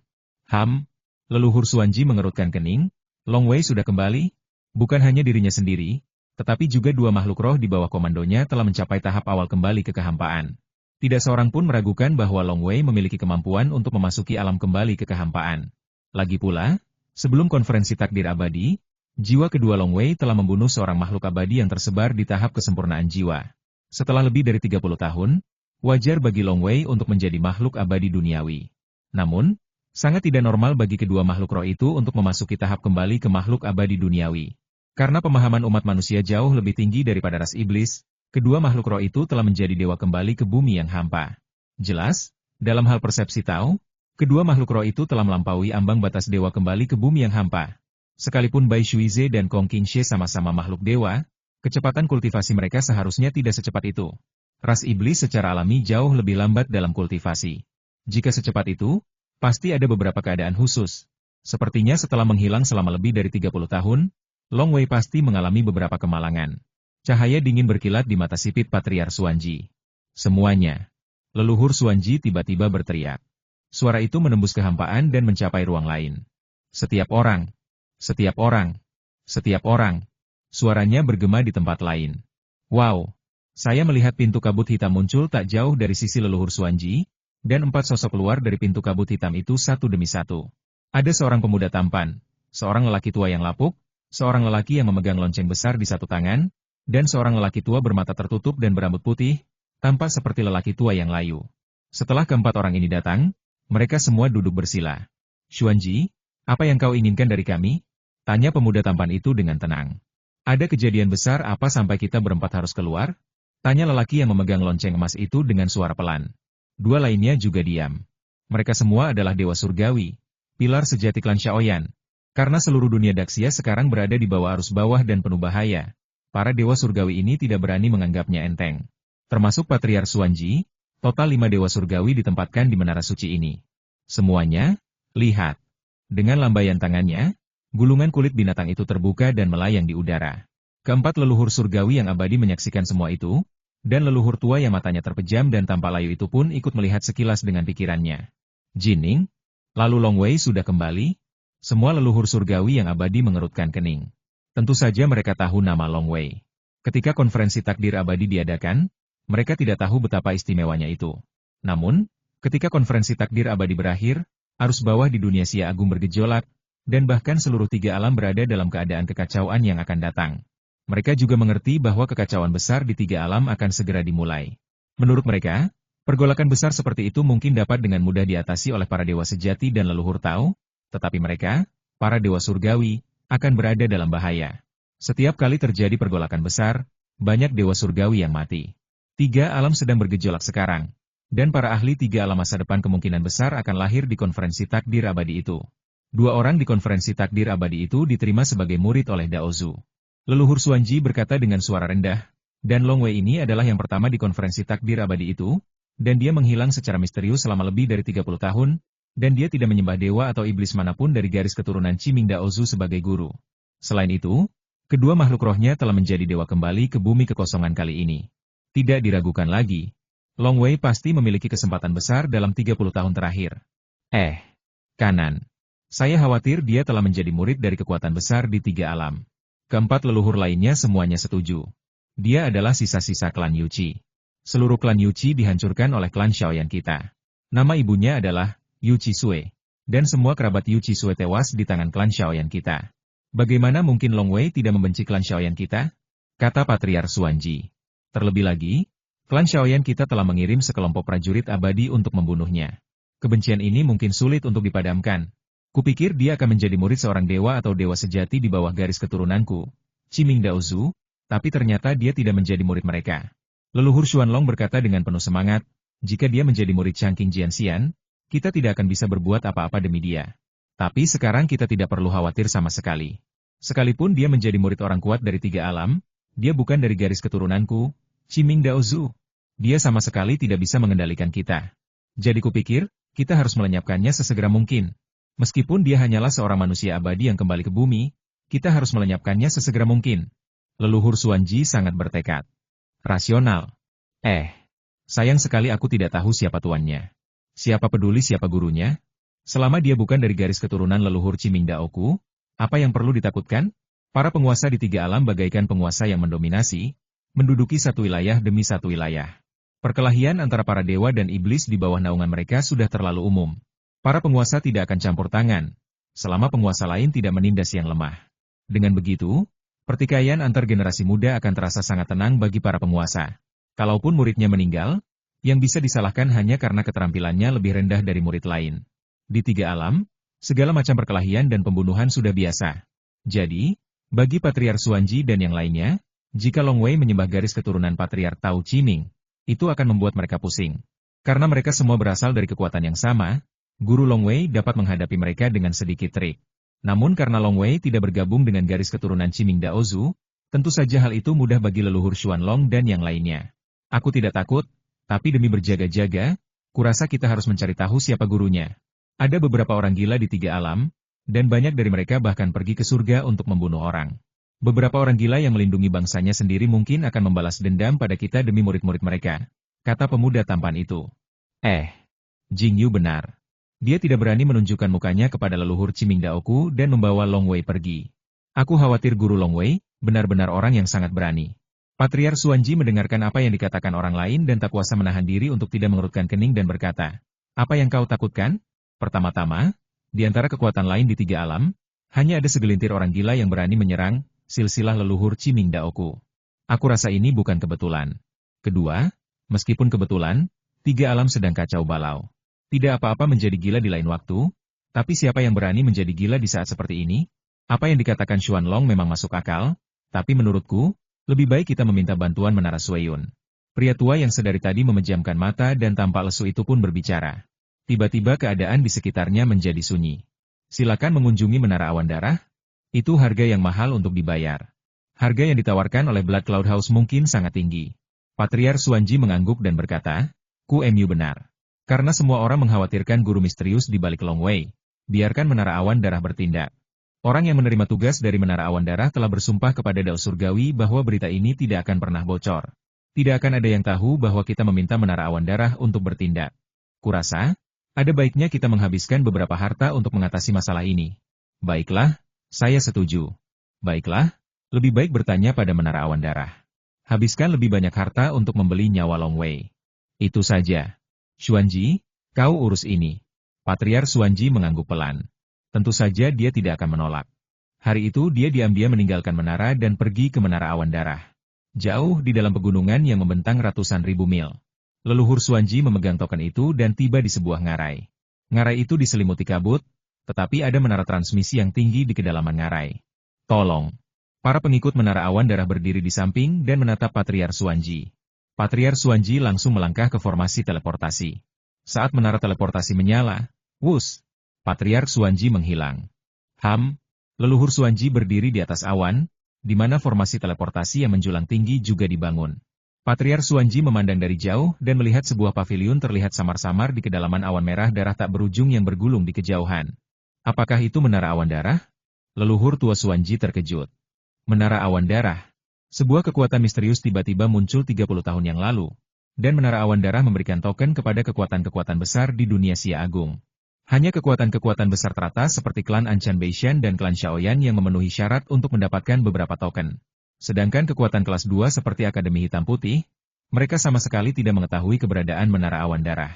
Leluhur Xuanji mengerutkan kening. Long Wei sudah kembali? Bukan hanya dirinya sendiri, tetapi juga 2 makhluk roh di bawah komandonya telah mencapai tahap awal kembali ke kehampaan. Tidak seorang pun meragukan bahwa Long Wei memiliki kemampuan untuk memasuki alam kembali ke kehampaan. Lagi pula, sebelum konferensi takdir abadi, jiwa kedua Long Wei telah membunuh seorang makhluk abadi yang tersebar di tahap kesempurnaan jiwa. Setelah lebih dari 30 tahun, wajar bagi Long Wei untuk menjadi makhluk abadi duniawi. Namun, sangat tidak normal bagi kedua makhluk roh itu untuk memasuki tahap kembali ke makhluk abadi duniawi. Karena pemahaman umat manusia jauh lebih tinggi daripada ras iblis, kedua makhluk roh itu telah menjadi dewa kembali ke bumi yang hampa. Jelas, dalam hal persepsi Tao, kedua makhluk roh itu telah melampaui ambang batas dewa kembali ke bumi yang hampa. Sekalipun Bai Shuize dan Kong Qingxie sama-sama makhluk dewa, kecepatan kultivasi mereka seharusnya tidak secepat itu. Ras iblis secara alami jauh lebih lambat dalam kultivasi. Jika secepat itu, pasti ada beberapa keadaan khusus. Sepertinya setelah menghilang selama lebih dari 30 tahun, Long Wei pasti mengalami beberapa kemalangan. Cahaya dingin berkilat di mata sipit Patriark Xuanji. Semuanya. Leluhur Xuanji tiba-tiba berteriak. Suara itu menembus kehampaan dan mencapai ruang lain. Setiap orang. Setiap orang. Setiap orang. Suaranya bergema di tempat lain. Wow! Saya melihat pintu kabut hitam muncul tak jauh dari sisi leluhur Xuanji, dan 4 sosok keluar dari pintu kabut hitam itu satu demi satu. Ada seorang pemuda tampan, seorang lelaki tua yang lapuk, seorang lelaki yang memegang lonceng besar di satu tangan, dan seorang lelaki tua bermata tertutup dan berambut putih, tampak seperti lelaki tua yang layu. Setelah keempat orang ini datang, mereka semua duduk bersila. Xuanji, apa yang kau inginkan dari kami? Tanya pemuda tampan itu dengan tenang. Ada kejadian besar apa sampai kita berempat harus keluar? Tanya lelaki yang memegang lonceng emas itu dengan suara pelan. 2 lainnya juga diam. Mereka semua adalah dewa surgawi, pilar sejati klan Xiaoyan. Karena seluruh dunia Daxia sekarang berada di bawah arus bawah dan penuh bahaya, para dewa surgawi ini tidak berani menganggapnya enteng. Termasuk Patriark Xuanji, total 5 dewa surgawi ditempatkan di menara suci ini. Semuanya, lihat. Dengan lambaian tangannya, gulungan kulit binatang itu terbuka dan melayang di udara. Keempat leluhur surgawi yang abadi menyaksikan semua itu, dan leluhur tua yang matanya terpejam dan tampak layu itu pun ikut melihat sekilas dengan pikirannya. Jining, Lalu Long Wei sudah kembali? Semua leluhur surgawi yang abadi mengerutkan kening. Tentu saja mereka tahu nama Long Wei. Ketika konferensi takdir abadi diadakan, mereka tidak tahu betapa istimewanya itu. Namun, ketika konferensi takdir abadi berakhir, arus bawah di dunia Xia Agung bergejolak, dan bahkan seluruh tiga alam berada dalam keadaan kekacauan yang akan datang. Mereka juga mengerti bahwa kekacauan besar di tiga alam akan segera dimulai. Menurut mereka, pergolakan besar seperti itu mungkin dapat dengan mudah diatasi oleh para dewa sejati dan leluhur Tao, tetapi mereka, para dewa surgawi, akan berada dalam bahaya. Setiap kali terjadi pergolakan besar, banyak dewa surgawi yang mati. Tiga alam sedang bergejolak sekarang, dan para ahli tiga alam masa depan kemungkinan besar akan lahir di konferensi takdir abadi itu. 2 orang di konferensi takdir abadi itu diterima sebagai murid oleh Daozu. Leluhur Xuanji berkata dengan suara rendah, dan Long Wei ini adalah yang pertama di konferensi takdir abadi itu, dan dia menghilang secara misterius selama lebih dari 30 tahun, dan dia tidak menyembah dewa atau iblis manapun dari garis keturunan Qiming Daozu sebagai guru. Selain itu, kedua makhluk rohnya telah menjadi dewa kembali ke bumi kekosongan kali ini. Tidak diragukan lagi, Long Wei pasti memiliki kesempatan besar dalam 30 tahun terakhir. Kanan. Saya khawatir dia telah menjadi murid dari kekuatan besar di tiga alam. Keempat leluhur lainnya semuanya setuju. Dia adalah sisa-sisa klan Yuqi. Seluruh klan Yuqi dihancurkan oleh klan Xiaoyan kita. Nama ibunya adalah Yuqi Sui. Dan semua kerabat Yuqi Sui tewas di tangan klan Xiaoyan kita. Bagaimana mungkin Long Wei tidak membenci klan Xiaoyan kita? Kata Patriark Xuanji. Terlebih lagi, klan Xiaoyan kita telah mengirim sekelompok prajurit abadi untuk membunuhnya. Kebencian ini mungkin sulit untuk dipadamkan. Kupikir dia akan menjadi murid seorang dewa atau dewa sejati di bawah garis keturunanku, Qiming Daozu, tapi ternyata dia tidak menjadi murid mereka. Leluhur Xuanlong berkata dengan penuh semangat, jika dia menjadi murid Changqing Jianxian, kita tidak akan bisa berbuat apa-apa demi dia. Tapi sekarang kita tidak perlu khawatir sama sekali. Sekalipun dia menjadi murid orang kuat dari tiga alam, dia bukan dari garis keturunanku, Qiming Daozu. Dia sama sekali tidak bisa mengendalikan kita. Jadi kupikir, kita harus melenyapkannya sesegera mungkin. Meskipun dia hanyalah seorang manusia abadi yang kembali ke bumi, kita harus melenyapkannya sesegera mungkin. Leluhur Xuanji sangat bertekad. Rasional. Sayang sekali aku tidak tahu siapa tuannya. Siapa peduli siapa gurunya? Selama dia bukan dari garis keturunan leluhur Qiming Daoku, apa yang perlu ditakutkan? Para penguasa di tiga alam bagaikan penguasa yang mendominasi, menduduki satu wilayah demi satu wilayah. Perkelahian antara para dewa dan iblis di bawah naungan mereka sudah terlalu umum. Para penguasa tidak akan campur tangan, selama penguasa lain tidak menindas yang lemah. Dengan begitu, pertikaian antar generasi muda akan terasa sangat tenang bagi para penguasa. Kalaupun muridnya meninggal, yang bisa disalahkan hanya karena keterampilannya lebih rendah dari murid lain. Di tiga alam, segala macam perkelahian dan pembunuhan sudah biasa. Jadi, bagi Patriark Xuanji dan yang lainnya, jika Long Wei menyembah garis keturunan Patriark Tao Qiming, itu akan membuat mereka pusing. Karena mereka semua berasal dari kekuatan yang sama, Guru Long Wei dapat menghadapi mereka dengan sedikit trik. Namun karena Long Wei tidak bergabung dengan garis keturunan Qiming Daozu, tentu saja hal itu mudah bagi leluhur Xuanlong dan yang lainnya. Aku tidak takut, tapi demi berjaga-jaga, kurasa kita harus mencari tahu siapa gurunya. Ada beberapa orang gila di tiga alam, dan banyak dari mereka bahkan pergi ke surga untuk membunuh orang. Beberapa orang gila yang melindungi bangsanya sendiri mungkin akan membalas dendam pada kita demi murid-murid mereka, kata pemuda tampan itu. Jing Yu benar. Dia tidak berani menunjukkan mukanya kepada leluhur Qiming Daoku dan membawa Long Wei pergi. Aku khawatir guru Long Wei, benar-benar orang yang sangat berani. Patriark Xuanji mendengarkan apa yang dikatakan orang lain dan tak kuasa menahan diri untuk tidak mengerutkan kening dan berkata, apa yang kau takutkan? Pertama-tama, di antara kekuatan lain di tiga alam, hanya ada segelintir orang gila yang berani menyerang silsilah leluhur Qiming Daoku. Aku rasa ini bukan kebetulan. Kedua, meskipun kebetulan, tiga alam sedang kacau balau. Tidak apa-apa menjadi gila di lain waktu, tapi siapa yang berani menjadi gila di saat seperti ini? Apa yang dikatakan Xuanlong memang masuk akal, tapi menurutku, lebih baik kita meminta bantuan Menara Sueyun. Pria tua yang sedari tadi memejamkan mata dan tampak lesu itu pun berbicara. Tiba-tiba keadaan di sekitarnya menjadi sunyi. Silakan mengunjungi Menara Awan Darah. Itu harga yang mahal untuk dibayar. Harga yang ditawarkan oleh Blood Cloud House mungkin sangat tinggi. Patriark Xuanji mengangguk dan berkata, Mu benar. Karena semua orang mengkhawatirkan guru misterius di balik Long Wei, biarkan Menara Awan Darah bertindak. Orang yang menerima tugas dari Menara Awan Darah telah bersumpah kepada Dao Surgawi bahwa berita ini tidak akan pernah bocor. Tidak akan ada yang tahu bahwa kita meminta Menara Awan Darah untuk bertindak. Kurasa, Ada baiknya kita menghabiskan beberapa harta untuk mengatasi masalah ini. Baiklah, saya setuju. Baiklah, lebih baik bertanya pada Menara Awan Darah. Habiskan lebih banyak harta untuk membeli nyawa Long Wei. Itu saja. Xuanji, kau urus ini. Patriar Xuanji mengangguk pelan. Tentu saja dia tidak akan menolak. Hari itu dia diam-diam meninggalkan menara dan pergi ke Menara Awan Darah. Jauh di dalam pegunungan yang membentang ratusan ribu mil. Leluhur Xuanji memegang token itu dan tiba di sebuah ngarai. Ngarai itu diselimuti kabut, tetapi ada menara transmisi yang tinggi di kedalaman ngarai. Tolong. Para pengikut Menara Awan Darah berdiri di samping dan menatap Patriar Xuanji. Patriar Xuanji langsung melangkah ke formasi teleportasi. Saat menara teleportasi menyala, wus, Patriar Xuanji menghilang. Leluhur Xuanji berdiri di atas awan, di mana formasi teleportasi yang menjulang tinggi juga dibangun. Patriar Xuanji memandang dari jauh dan melihat sebuah paviliun terlihat samar-samar di kedalaman awan merah darah tak berujung yang bergulung di kejauhan. Apakah itu Menara Awan Darah? Leluhur tua Xuanji terkejut. Menara Awan Darah. Sebuah kekuatan misterius tiba-tiba muncul 30 tahun yang lalu, dan Menara Awan Darah memberikan token kepada kekuatan-kekuatan besar di dunia Xia Agung. Hanya kekuatan-kekuatan besar teratas seperti klan Anchan Beishan dan klan Xiaoyan yang memenuhi syarat untuk mendapatkan beberapa token. Sedangkan kekuatan kelas 2 seperti Akademi Hitam Putih, mereka sama sekali tidak mengetahui keberadaan Menara Awan Darah.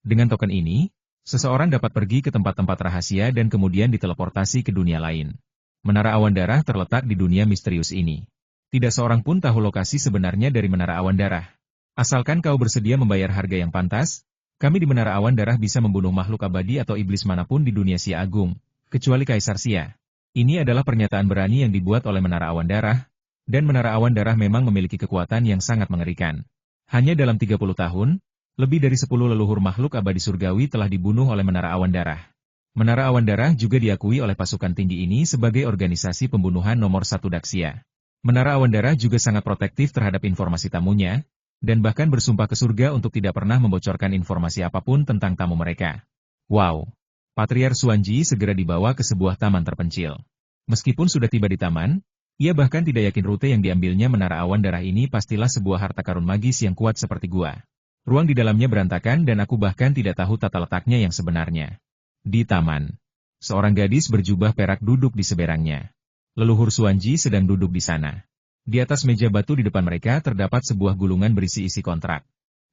Dengan token ini, seseorang dapat pergi ke tempat-tempat rahasia dan kemudian diteleportasi ke dunia lain. Menara Awan Darah terletak di dunia misterius ini. Tidak seorang pun tahu lokasi sebenarnya dari Menara Awan Darah. Asalkan kau bersedia membayar harga yang pantas, kami di Menara Awan Darah bisa membunuh makhluk abadi atau iblis manapun di dunia Xia Agung, kecuali Kaisar Xia. Ini adalah pernyataan berani yang dibuat oleh Menara Awan Darah, dan Menara Awan Darah memang memiliki kekuatan yang sangat mengerikan. Hanya dalam 30 tahun, lebih dari 10 leluhur makhluk abadi surgawi telah dibunuh oleh Menara Awan Darah. Menara Awan Darah juga diakui oleh pasukan tinggi ini sebagai organisasi pembunuhan nomor 1 Daxia. Menara Awan Darah juga sangat protektif terhadap informasi tamunya, dan bahkan bersumpah ke surga untuk tidak pernah membocorkan informasi apapun tentang tamu mereka. Wow! Patriar Xuanji segera dibawa ke sebuah taman terpencil. Meskipun sudah tiba di taman, ia bahkan tidak yakin rute yang diambilnya Menara Awan Darah ini pastilah sebuah harta karun magis yang kuat seperti gua. Ruang di dalamnya berantakan dan aku bahkan tidak tahu tata letaknya yang sebenarnya. Di taman, seorang gadis berjubah perak duduk di seberangnya. Leluhur Xuanji sedang duduk di sana. Di atas meja batu di depan mereka terdapat sebuah gulungan berisi isi kontrak.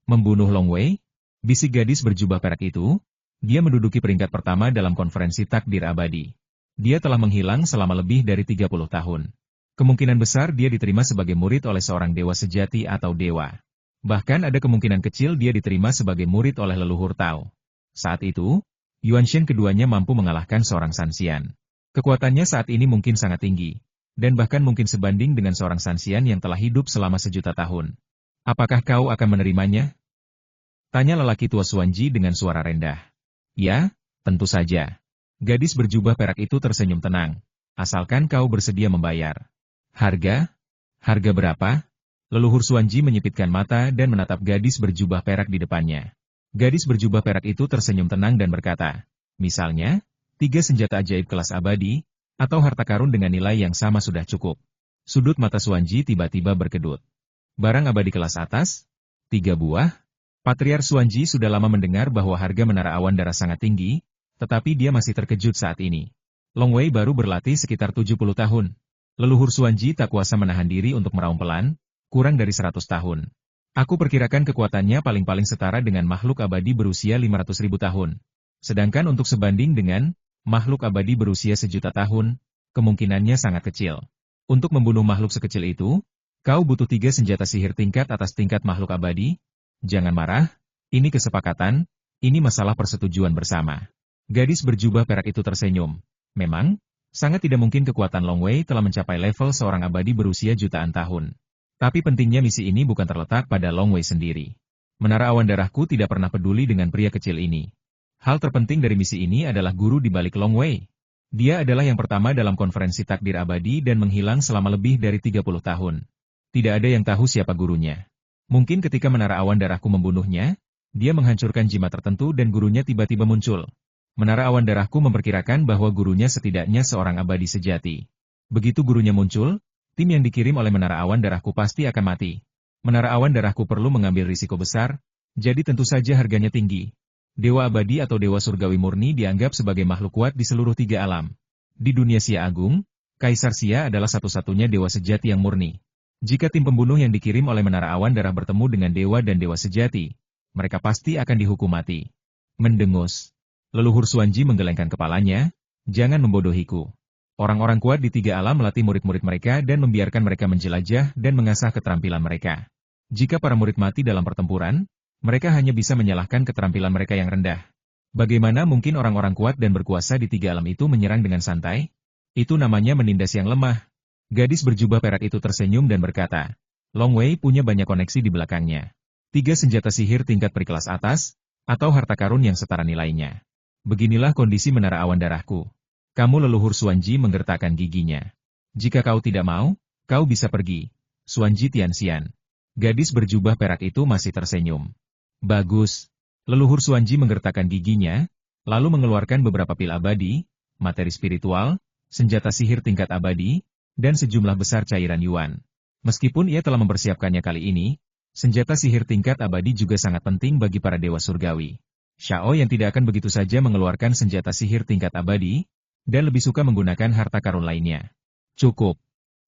Membunuh Long Wei? Bisik gadis berjubah perak itu. Dia menduduki peringkat pertama dalam konferensi takdir abadi. Dia telah menghilang selama lebih dari 30 tahun. Kemungkinan besar dia diterima sebagai murid oleh seorang dewa sejati atau dewa. Bahkan ada kemungkinan kecil dia diterima sebagai murid oleh leluhur Tao. Saat itu, Yuanshen keduanya mampu mengalahkan seorang Sanxian. Kekuatannya saat ini mungkin sangat tinggi, dan bahkan mungkin sebanding dengan seorang Sanxian yang telah hidup selama sejuta tahun. Apakah kau akan menerimanya? Tanya lelaki tua Xuanji dengan suara rendah. Ya, tentu saja. Gadis berjubah perak itu tersenyum tenang. Asalkan kau bersedia membayar. Harga? Harga berapa? Leluhur Xuanji menyipitkan mata dan menatap gadis berjubah perak di depannya. Gadis berjubah perak itu tersenyum tenang dan berkata, misalnya, 3 senjata ajaib kelas abadi, atau harta karun dengan nilai yang sama sudah cukup. Sudut mata Xuanji tiba-tiba berkedut. Barang abadi kelas atas? 3 buah? Patriar Xuanji sudah lama mendengar bahwa harga Menara Awan Darah sangat tinggi, tetapi dia masih terkejut saat ini. Long Wei baru berlatih sekitar 70 tahun. Leluhur Xuanji tak kuasa menahan diri untuk meraung pelan, kurang dari 100 tahun. Aku perkirakan kekuatannya paling-paling setara dengan makhluk abadi berusia 500.000 tahun. Sedangkan untuk sebanding dengan makhluk abadi berusia 1.000.000 tahun, kemungkinannya sangat kecil. Untuk membunuh makhluk sekecil itu, kau butuh 3 senjata sihir tingkat atas tingkat makhluk abadi? Jangan marah, ini kesepakatan, ini masalah persetujuan bersama. Gadis berjubah perak itu tersenyum. Memang, sangat tidak mungkin kekuatan Long Wei telah mencapai level seorang abadi berusia jutaan tahun. Tapi pentingnya misi ini bukan terletak pada Long Wei sendiri. Menara Awan Darahku tidak pernah peduli dengan pria kecil ini. Hal terpenting dari misi ini adalah guru di balik Long Wei. Dia adalah yang pertama dalam konferensi takdir abadi dan menghilang selama lebih dari 30 tahun. Tidak ada yang tahu siapa gurunya. Mungkin ketika Menara Awan Darahku membunuhnya, dia menghancurkan jimat tertentu dan gurunya tiba-tiba muncul. Menara Awan Darahku memperkirakan bahwa gurunya setidaknya seorang abadi sejati. Begitu gurunya muncul, tim yang dikirim oleh Menara Awan Darahku pasti akan mati. Menara Awan Darahku perlu mengambil risiko besar, jadi tentu saja harganya tinggi. Dewa abadi atau dewa surgawi murni dianggap sebagai makhluk kuat di seluruh 3 alam. Di dunia Xia Agung, Kaisar Xia adalah satu-satunya dewa sejati yang murni. Jika tim pembunuh yang dikirim oleh Menara Awan Darah bertemu dengan dewa dan dewa sejati, mereka pasti akan dihukum mati. Mendengus. Leluhur Xuanji menggelengkan kepalanya, jangan membodohiku. Orang-orang kuat di 3 alam melatih murid-murid mereka dan membiarkan mereka menjelajah dan mengasah keterampilan mereka. Jika para murid mati dalam pertempuran, mereka hanya bisa menyalahkan keterampilan mereka yang rendah. Bagaimana mungkin orang-orang kuat dan berkuasa di 3 alam itu menyerang dengan santai? Itu namanya menindas yang lemah. Gadis berjubah perak itu tersenyum dan berkata, Long Wei punya banyak koneksi di belakangnya. 3 senjata sihir tingkat berkelas atas, atau harta karun yang setara nilainya. Beginilah kondisi Menara Awan Darahku. Kamu leluhur Xuanji menggertakkan giginya. Jika kau tidak mau, kau bisa pergi. Xuanji Tianxian. Gadis berjubah perak itu masih tersenyum. Bagus. Leluhur Xuanji menggertakkan giginya, lalu mengeluarkan beberapa pil abadi, materi spiritual, senjata sihir tingkat abadi, dan sejumlah besar cairan yuan. Meskipun ia telah mempersiapkannya kali ini, senjata sihir tingkat abadi juga sangat penting bagi para dewa surgawi. Xiao yang tidak akan begitu saja mengeluarkan senjata sihir tingkat abadi, dan lebih suka menggunakan harta karun lainnya. Cukup.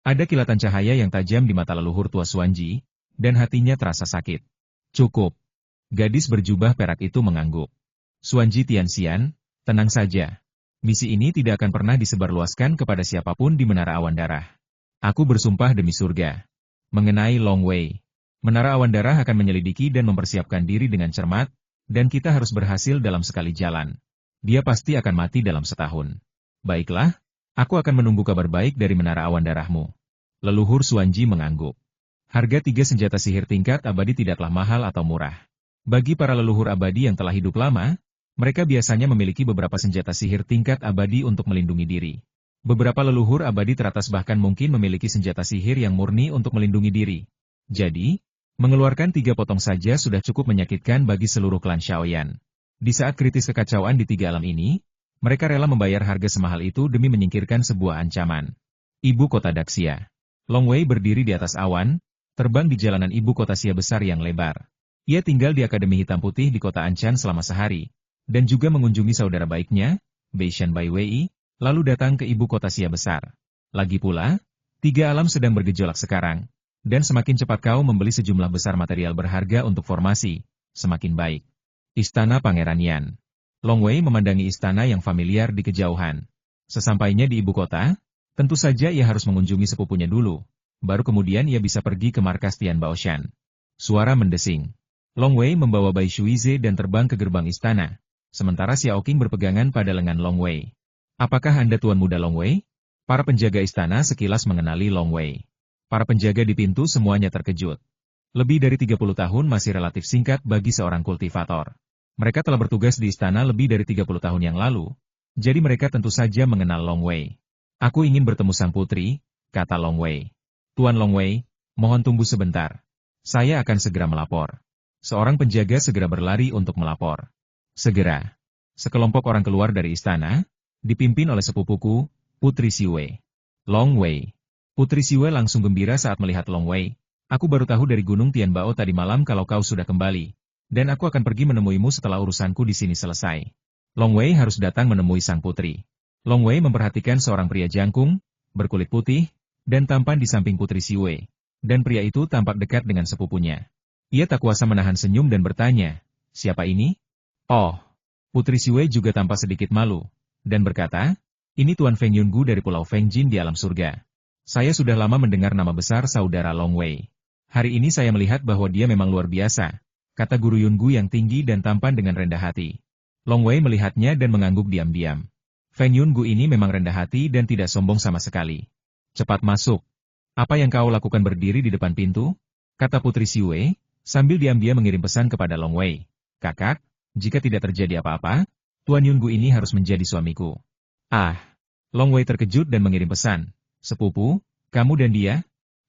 Ada kilatan cahaya yang tajam di mata leluhur tua Xuanji, dan hatinya terasa sakit. Cukup. Gadis berjubah perak itu mengangguk. Xuanji Tianxian, tenang saja. Misi ini tidak akan pernah disebarluaskan kepada siapapun di Menara Awan Darah. Aku bersumpah demi surga. Mengenai Long Wei, Menara Awan Darah akan menyelidiki dan mempersiapkan diri dengan cermat, dan kita harus berhasil dalam sekali jalan. Dia pasti akan mati dalam setahun. Baiklah, aku akan menunggu kabar baik dari Menara Awan Darahmu. Leluhur Xuanji mengangguk. Harga 3 senjata sihir tingkat abadi tidaklah mahal atau murah. Bagi para leluhur abadi yang telah hidup lama, mereka biasanya memiliki beberapa senjata sihir tingkat abadi untuk melindungi diri. Beberapa leluhur abadi teratas bahkan mungkin memiliki senjata sihir yang murni untuk melindungi diri. Jadi, mengeluarkan 3 potong saja sudah cukup menyakitkan bagi seluruh klan Xiaoyan. Di saat kritis kekacauan di 3 alam ini, mereka rela membayar harga semahal itu demi menyingkirkan sebuah ancaman. Ibu kota Daxia. Long Wei berdiri di atas awan, terbang di jalanan ibu kota Xia besar yang lebar. Ia tinggal di Akademi Hitam Putih di kota Anchan selama sehari, dan juga mengunjungi saudara baiknya, Beishan Bai Wei, lalu datang ke ibu kota Xia besar. Lagi pula, 3 alam sedang bergejolak sekarang, dan semakin cepat kau membeli sejumlah besar material berharga untuk formasi, semakin baik. Istana Pangeran Yan. Long Wei memandangi istana yang familiar di kejauhan. Sesampainya di ibu kota, tentu saja ia harus mengunjungi sepupunya dulu, baru kemudian ia bisa pergi ke markas Tian Baoshan. Suara mendesing. Long Wei membawa Bai Shuize dan terbang ke gerbang istana, sementara Xiao Qing berpegangan pada lengan Long Wei. Apakah Anda Tuan Muda Long Wei? Para penjaga istana sekilas mengenali Long Wei. Para penjaga di pintu semuanya terkejut. Lebih dari 30 tahun masih relatif singkat bagi seorang kultivator. Mereka telah bertugas di istana lebih dari 30 tahun yang lalu, jadi mereka tentu saja mengenal Long Wei. Aku ingin bertemu sang putri, kata Long Wei. Tuan Long Wei, mohon tunggu sebentar. Saya akan segera melapor. Seorang penjaga segera berlari untuk melapor. Segera. Sekelompok orang keluar dari istana, dipimpin oleh sepupuku, Putri Siwei. Long Wei. Putri Siwei langsung gembira saat melihat Long Wei. Aku baru tahu dari Gunung Tianbao tadi malam kalau kau sudah kembali. Dan aku akan pergi menemuimu setelah urusanku di sini selesai. Long Wei harus datang menemui sang putri. Long Wei memperhatikan seorang pria jangkung, berkulit putih, dan tampan di samping Putri Siwei. Dan pria itu tampak dekat dengan sepupunya. Ia tak kuasa menahan senyum dan bertanya, siapa ini? Oh, Putri Siwei juga tampak sedikit malu, dan berkata, ini Tuan Feng Yungu dari Pulau Feng Jin di alam surga. Saya sudah lama mendengar nama besar saudara Long Wei. Hari ini saya melihat bahwa dia memang luar biasa, kata Guru Yungu yang tinggi dan tampan dengan rendah hati. Long Wei melihatnya dan mengangguk diam-diam. Feng Yungu ini memang rendah hati dan tidak sombong sama sekali. Cepat masuk. Apa yang kau lakukan berdiri di depan pintu? Kata Putri Siwei, sambil diam-diam mengirim pesan kepada Long Wei. Kakak, jika tidak terjadi apa-apa, Tuan Yungu ini harus menjadi suamiku. Ah, Long Wei terkejut dan mengirim pesan. Sepupu, kamu dan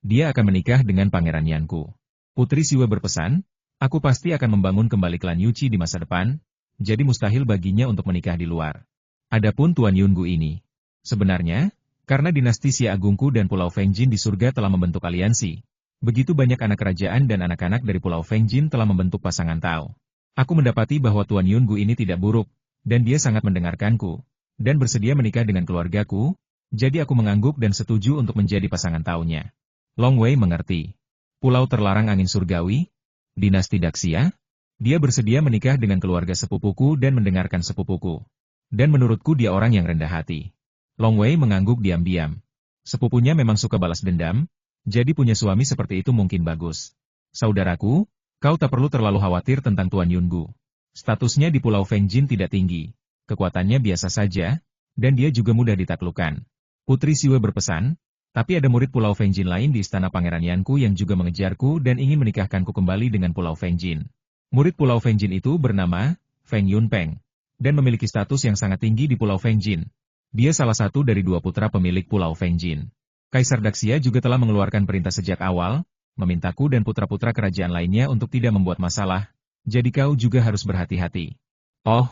dia akan menikah dengan Pangeran Yanku. Putri Siwei berpesan, aku pasti akan membangun kembali klan Yuchi di masa depan, jadi mustahil baginya untuk menikah di luar. Adapun Tuan Yungu ini, sebenarnya, karena dinasti Xia Agungku dan Pulau Feng Jin di surga telah membentuk aliansi, begitu banyak anak kerajaan dan anak-anak dari Pulau Feng Jin telah membentuk pasangan Tao. Aku mendapati bahwa Tuan Yungu ini tidak buruk, dan dia sangat mendengarkanku, dan bersedia menikah dengan keluargaku, jadi aku mengangguk dan setuju untuk menjadi pasangan taunya. Long Wei mengerti. Pulau terlarang angin surgawi, dinasti Daxia, dia bersedia menikah dengan keluarga sepupuku dan mendengarkan sepupuku. Dan menurutku dia orang yang rendah hati. Long Wei mengangguk diam-diam. Sepupunya memang suka balas dendam, jadi punya suami seperti itu mungkin bagus. Saudaraku, kau tak perlu terlalu khawatir tentang Tuan Yungu. Statusnya di Pulau Fengjin tidak tinggi, kekuatannya biasa saja, dan dia juga mudah ditaklukkan. Putri Siwe berpesan, tapi ada murid Pulau Fengjin lain di istana Pangeran Yanku yang juga mengejarku dan ingin menikahkanku kembali dengan Pulau Fengjin. Murid Pulau Fengjin itu bernama Feng Yunpeng, dan memiliki status yang sangat tinggi di Pulau Fengjin. Dia salah satu dari 2 putra pemilik Pulau Fengjin. Kaisar Daxia juga telah mengeluarkan perintah sejak awal, memintaku dan putra-putra kerajaan lainnya untuk tidak membuat masalah, jadi kau juga harus berhati-hati. Oh,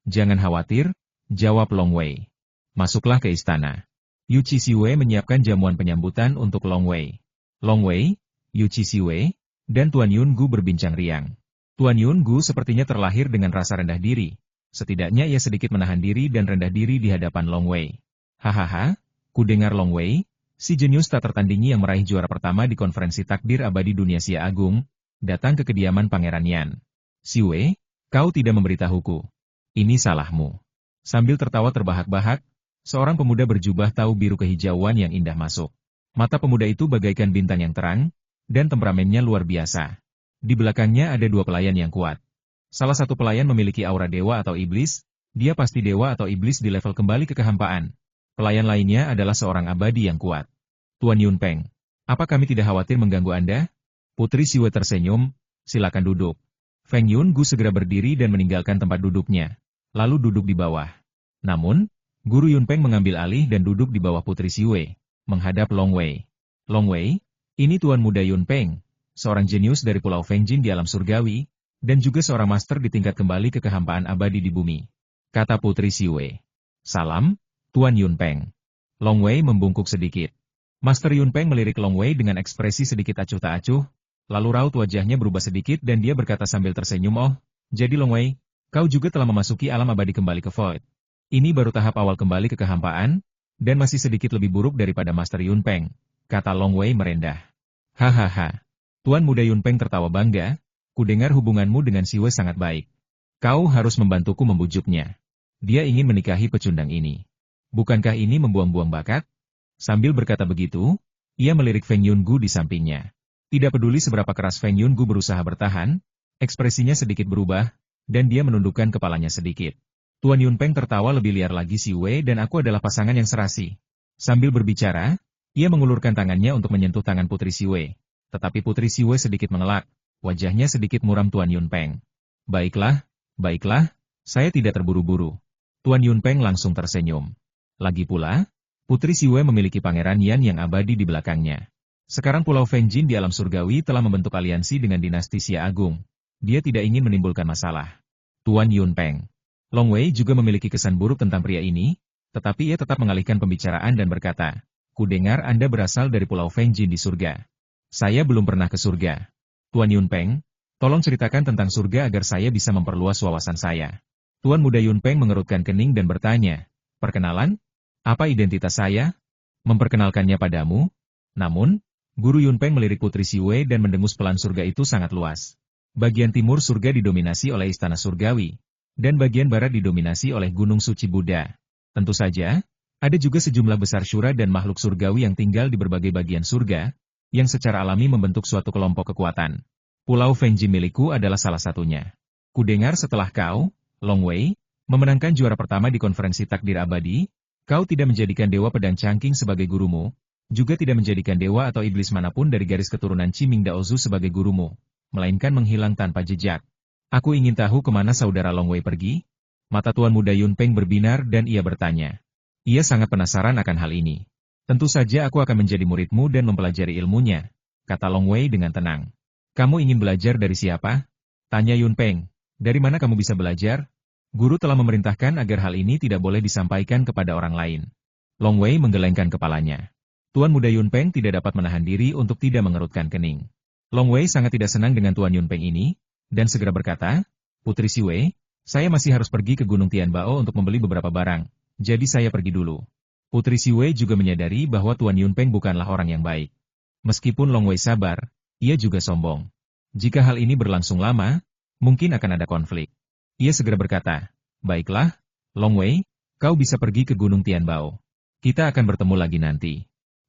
jangan khawatir, jawab Long Wei. Masuklah ke istana. Yu Qisiwei menyiapkan jamuan penyambutan untuk Long Wei. Long Wei, Yu Qisiwei, dan Tuan Yungu berbincang riang. Tuan Yungu sepertinya terlahir dengan rasa rendah diri. Setidaknya ia sedikit menahan diri dan rendah diri di hadapan Long Wei. Hahaha, ku dengar Long Wei, si jenius tak tertandingi yang meraih juara pertama di konferensi takdir abadi dunia Xia Agung, datang ke kediaman Pangeran Yan. Siwei, kau tidak memberitahuku. Ini salahmu. Sambil tertawa terbahak-bahak, seorang pemuda berjubah tahu biru kehijauan yang indah masuk. Mata pemuda itu bagaikan bintang yang terang, dan temperamennya luar biasa. Di belakangnya ada 2 pelayan yang kuat. Salah satu pelayan memiliki aura dewa atau iblis, dia pasti dewa atau iblis di level kembali ke kehampaan. Pelayan lainnya adalah seorang abadi yang kuat. Tuan Yunpeng, apa kami tidak khawatir mengganggu Anda? Putri Siwe tersenyum, silakan duduk. Feng Yungu segera berdiri dan meninggalkan tempat duduknya, lalu duduk di bawah. Namun, Guru Yunpeng mengambil alih dan duduk di bawah Putri Siwe, menghadap Long Wei. Long Wei, ini Tuan Muda Yunpeng, seorang jenius dari Pulau Fengjin di alam surgawi, dan juga seorang master di tingkat kembali ke kehampaan abadi di bumi. Kata Putri Siwe. Salam, Tuan Yunpeng. Long Wei membungkuk sedikit. Master Yunpeng melirik Long Wei dengan ekspresi sedikit acuh tak acuh, lalu raut wajahnya berubah sedikit dan dia berkata sambil tersenyum, oh, jadi Long Wei, kau juga telah memasuki alam abadi kembali ke Void. Ini baru tahap awal kembali ke kehampaan, dan masih sedikit lebih buruk daripada Master Yunpeng, kata Long Wei merendah. Hahaha. Tuan Muda Yunpeng tertawa bangga, ku dengar hubunganmu dengan Siwe sangat baik. Kau harus membantuku membujuknya. Dia ingin menikahi pecundang ini. Bukankah ini membuang-buang bakat? Sambil berkata begitu, ia melirik Feng Yungu di sampingnya. Tidak peduli seberapa keras Feng Yungu berusaha bertahan, ekspresinya sedikit berubah, dan dia menundukkan kepalanya sedikit. Tuan Yunpeng tertawa lebih liar lagi Siwe dan aku adalah pasangan yang serasi. Sambil berbicara, ia mengulurkan tangannya untuk menyentuh tangan Putri Siwe. Tetapi Putri Siwe sedikit mengelak, wajahnya sedikit muram Tuan Yunpeng. Baiklah, baiklah, saya tidak terburu-buru. Tuan Yunpeng langsung tersenyum. Lagi pula, Putri Siwe memiliki Pangeran Yan yang abadi di belakangnya. Sekarang Pulau Fengjin di alam surgawi telah membentuk aliansi dengan dinasti Xia Agung. Dia tidak ingin menimbulkan masalah. Tuan Yunpeng. Long Wei juga memiliki kesan buruk tentang pria ini, tetapi ia tetap mengalihkan pembicaraan dan berkata, ku dengar Anda berasal dari Pulau Fengjin di surga. Saya belum pernah ke surga. Tuan Yunpeng, tolong ceritakan tentang surga agar saya bisa memperluas wawasan saya. Tuan Muda Yunpeng mengerutkan kening dan bertanya, perkenalan? Apa identitas saya? Memperkenalkannya padamu? Namun, Guru Yunpeng melirik Putri Siwe dan mendengus pelan surga itu sangat luas. Bagian timur surga didominasi oleh Istana Surgawi, dan bagian barat didominasi oleh Gunung Suci Buddha. Tentu saja, ada juga sejumlah besar syura dan makhluk surgawi yang tinggal di berbagai bagian surga, yang secara alami membentuk suatu kelompok kekuatan. Pulau Fengjin milikku adalah salah satunya. Kudengar setelah kau, Long Wei, memenangkan juara pertama di konferensi takdir abadi, kau tidak menjadikan Dewa Pedang Changqing sebagai gurumu, juga tidak menjadikan dewa atau iblis manapun dari garis keturunan Qiming Daozu sebagai gurumu, melainkan menghilang tanpa jejak. Aku ingin tahu kemana saudara Long Wei pergi? Mata Tuan Muda Yunpeng berbinar dan ia bertanya. Ia sangat penasaran akan hal ini. Tentu saja aku akan menjadi muridmu dan mempelajari ilmunya, kata Long Wei dengan tenang. Kamu ingin belajar dari siapa? Tanya Yunpeng. Dari mana kamu bisa belajar? Guru telah memerintahkan agar hal ini tidak boleh disampaikan kepada orang lain. Long Wei menggelengkan kepalanya. Tuan Muda Yunpeng tidak dapat menahan diri untuk tidak mengerutkan kening. Long Wei sangat tidak senang dengan Tuan Yunpeng ini. dan segera berkata, Putri Siwei, saya masih harus pergi ke Gunung Tianbao untuk membeli beberapa barang, jadi saya pergi dulu. Putri Siwei juga menyadari bahwa Tuan Yunpeng bukanlah orang yang baik. Meskipun Long Wei sabar, ia juga sombong. Jika hal ini berlangsung lama, mungkin akan ada konflik. Ia segera berkata, baiklah, Long Wei, kau bisa pergi ke Gunung Tianbao. Kita akan bertemu lagi nanti.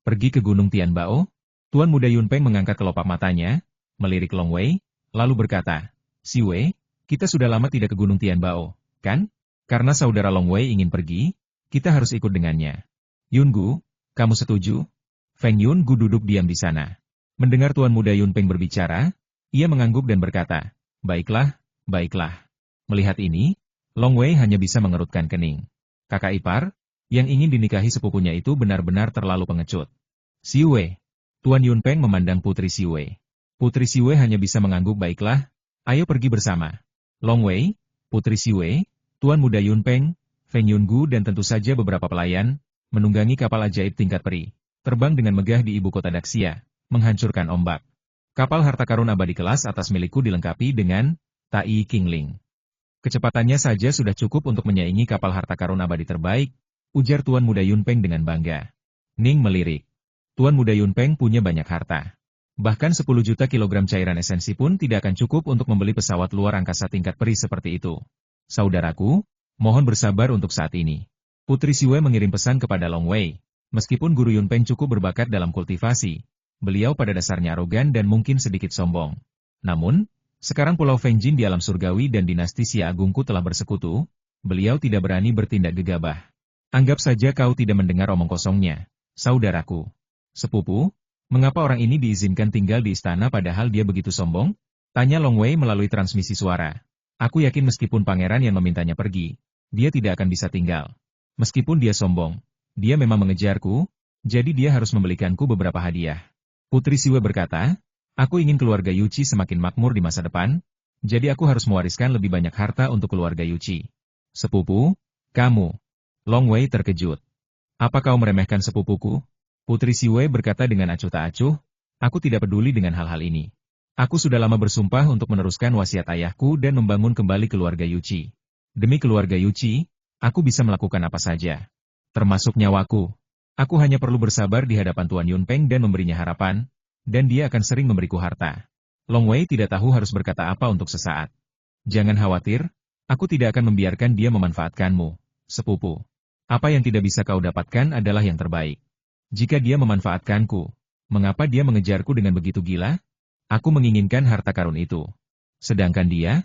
Pergi ke Gunung Tianbao? Tuan Muda Yunpeng mengangkat kelopak matanya, melirik Long Wei, lalu berkata, Siwei, kita sudah lama tidak ke Gunung Tianbao, kan? Karena saudara Long Wei ingin pergi, kita harus ikut dengannya. Yungu, kamu setuju? Feng Yungu duduk diam di sana. Mendengar Tuan Muda Yunpeng berbicara, ia mengangguk dan berkata, baiklah, baiklah. Melihat ini, Long Wei hanya bisa mengerutkan kening. Kakak ipar, yang ingin dinikahi sepupunya itu benar-benar terlalu pengecut. Siwei. Tuan Yunpeng memandang Putri Siwei. Putri Siwei hanya bisa mengangguk baiklah, ayo pergi bersama. Long Wei, Putri Siwei, Tuan Muda Yunpeng, Feng Yungu dan tentu saja beberapa pelayan, menunggangi kapal ajaib tingkat peri, terbang dengan megah di ibu kota Daxia, menghancurkan ombak. Kapal harta karun abadi kelas atas milikku dilengkapi dengan Tai Qingling. Kecepatannya saja sudah cukup untuk menyaingi kapal harta karun abadi terbaik, ujar Tuan Muda Yunpeng dengan bangga. Ning melirik. Tuan Muda Yunpeng punya banyak harta. Bahkan 10 juta kilogram cairan esensi pun tidak akan cukup untuk membeli pesawat luar angkasa tingkat peri seperti itu. Saudaraku, mohon bersabar untuk saat ini. Putri Siwei mengirim pesan kepada Long Wei. Meskipun Guru Yunpeng cukup berbakat dalam kultivasi, beliau pada dasarnya arogan dan mungkin sedikit sombong. Namun, sekarang Pulau Fengjin di alam surgawi dan dinasti Xia Agungku telah bersekutu, beliau tidak berani bertindak gegabah. Anggap saja kau tidak mendengar omong kosongnya, saudaraku. Sepupu, mengapa orang ini diizinkan tinggal di istana padahal dia begitu sombong? Tanya Long Wei melalui transmisi suara. Aku yakin meskipun pangeran yang memintanya pergi, dia tidak akan bisa tinggal. Meskipun dia sombong, dia memang mengejarku, jadi dia harus membelikanku beberapa hadiah. Putri Siwei berkata, aku ingin keluarga Yuchi semakin makmur di masa depan, jadi aku harus mewariskan lebih banyak harta untuk keluarga Yuchi. Sepupu, kamu. Long Wei terkejut. Apa kau meremehkan sepupuku? Putri Siwei berkata dengan acuh tak acuh, aku tidak peduli dengan hal-hal ini. Aku sudah lama bersumpah untuk meneruskan wasiat ayahku dan membangun kembali keluarga Yuchi. Demi keluarga Yuchi, aku bisa melakukan apa saja. Termasuk nyawaku. Aku hanya perlu bersabar di hadapan Tuan Yunpeng dan memberinya harapan, dan dia akan sering memberiku harta. Long Wei tidak tahu harus berkata apa untuk sesaat. Jangan khawatir, aku tidak akan membiarkan dia memanfaatkanmu, sepupu. Apa yang tidak bisa kau dapatkan adalah yang terbaik. Jika dia memanfaatkanku, mengapa dia mengejarku dengan begitu gila? Aku menginginkan harta karun itu. Sedangkan dia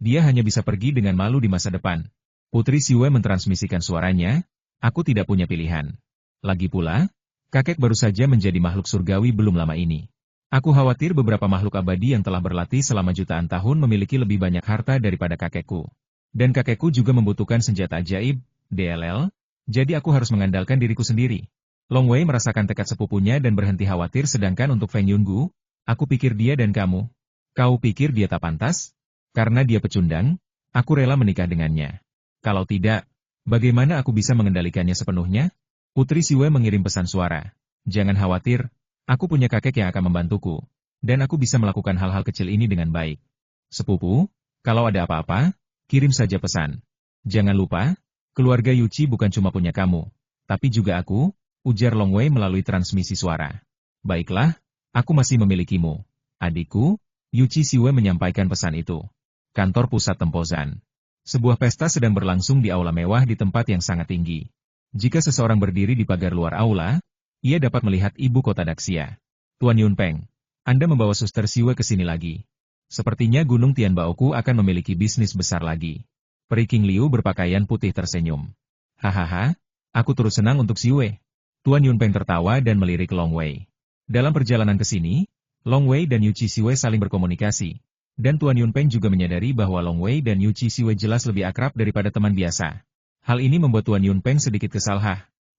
hanya bisa pergi dengan malu di masa depan. Putri Siwei mentransmisikan suaranya, aku tidak punya pilihan. Lagi pula, kakek baru saja menjadi makhluk surgawi belum lama ini. Aku khawatir beberapa makhluk abadi yang telah berlatih selama jutaan tahun memiliki lebih banyak harta daripada kakekku. Dan kakekku juga membutuhkan senjata ajaib, DLL, jadi aku harus mengandalkan diriku sendiri. Long Wei merasakan tekad sepupunya dan berhenti khawatir sedangkan untuk Feng Yungu, aku pikir dia dan kamu. Kau pikir dia tak pantas? Karena dia pecundang, aku rela menikah dengannya. Kalau tidak, bagaimana aku bisa mengendalikannya sepenuhnya? Putri Siwei mengirim pesan suara. Jangan khawatir, aku punya kakek yang akan membantuku, dan aku bisa melakukan hal-hal kecil ini dengan baik. Sepupu, kalau ada apa-apa, kirim saja pesan. Jangan lupa, keluarga Yuchi bukan cuma punya kamu, tapi juga aku, ujar Long Wei melalui transmisi suara. Baiklah, aku masih memilikimu. Adikku, Yuchi Siwei menyampaikan pesan itu. Kantor pusat Tempozan. Sebuah pesta sedang berlangsung di aula mewah di tempat yang sangat tinggi. Jika seseorang berdiri di pagar luar aula, ia dapat melihat ibu kota Daxia. Tuan Yunpeng, Anda membawa Suster Siwei ke sini lagi. Sepertinya Gunung Tianbaoku akan memiliki bisnis besar lagi. Peri King Liu berpakaian putih tersenyum. Hahaha, aku turut senang untuk Siwei. Tuan Yunpeng tertawa dan melirik Long Wei. Dalam perjalanan ke sini, Long Wei dan Yuchi Siwei saling berkomunikasi. Dan Tuan Yunpeng juga menyadari bahwa Long Wei dan Yuchi Siwei jelas lebih akrab daripada teman biasa. Hal ini membuat Tuan Yunpeng sedikit kesal.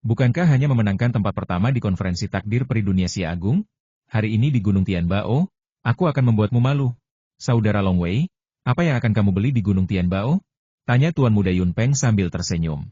Bukankah hanya memenangkan tempat pertama di konferensi takdir peri dunia Xia Agung? Hari ini di Gunung Tianbao, aku akan membuatmu malu. Saudara Long Wei, apa yang akan kamu beli di Gunung Tianbao? Tanya Tuan Muda Yunpeng sambil tersenyum.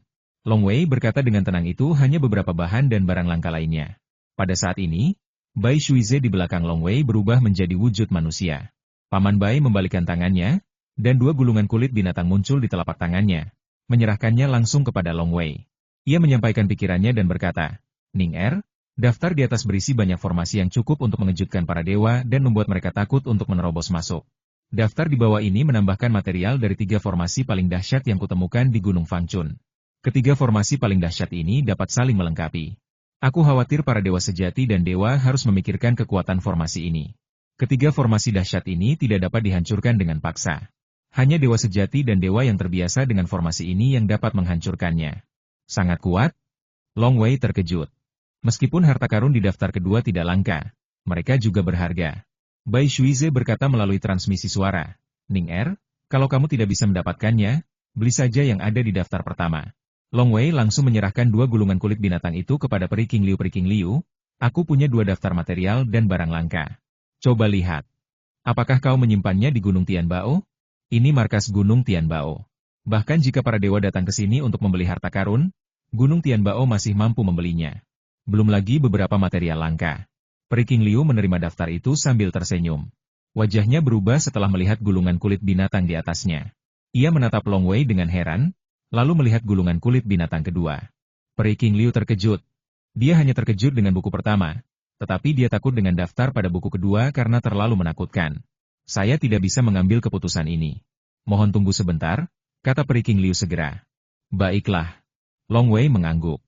Long Wei berkata dengan tenang itu hanya beberapa bahan dan barang langka lainnya. Pada saat ini, Bai Shuize di belakang Long Wei berubah menjadi wujud manusia. Paman Bai membalikkan tangannya, dan dua gulungan kulit binatang muncul di telapak tangannya, menyerahkannya langsung kepada Long Wei. Ia menyampaikan pikirannya dan berkata, Ning Er, daftar di atas berisi banyak formasi yang cukup untuk mengejutkan para dewa dan membuat mereka takut untuk menerobos masuk. Daftar di bawah ini menambahkan material dari 3 formasi paling dahsyat yang kutemukan di Gunung Fangchun. Ketiga formasi paling dahsyat ini dapat saling melengkapi. Aku khawatir para dewa sejati dan dewa harus memikirkan kekuatan formasi ini. Ketiga formasi dahsyat ini tidak dapat dihancurkan dengan paksa. Hanya dewa sejati dan dewa yang terbiasa dengan formasi ini yang dapat menghancurkannya. Sangat kuat? Long Wei terkejut. Meskipun harta karun di daftar kedua tidak langka, mereka juga berharga. Bai Shuize berkata melalui transmisi suara, Ning Er, kalau kamu tidak bisa mendapatkannya, beli saja yang ada di daftar pertama. Long Wei langsung menyerahkan 2 gulungan kulit binatang itu kepada Peri King Liu. Peri King Liu, aku punya 2 daftar material dan barang langka. Coba lihat. Apakah kau menyimpannya di Gunung Tianbao? Ini markas Gunung Tianbao. Bahkan jika para dewa datang ke sini untuk membeli harta karun, Gunung Tianbao masih mampu membelinya. Belum lagi beberapa material langka. Peri King Liu menerima daftar itu sambil tersenyum. Wajahnya berubah setelah melihat gulungan kulit binatang di atasnya. Ia menatap Long Wei dengan heran, lalu melihat gulungan kulit binatang kedua. Peri King Liu terkejut. Dia hanya terkejut dengan buku pertama, tetapi dia takut dengan daftar pada buku kedua karena terlalu menakutkan. Saya tidak bisa mengambil keputusan ini. Mohon tunggu sebentar, kata Peri King Liu segera. Baiklah. Long Wei mengangguk.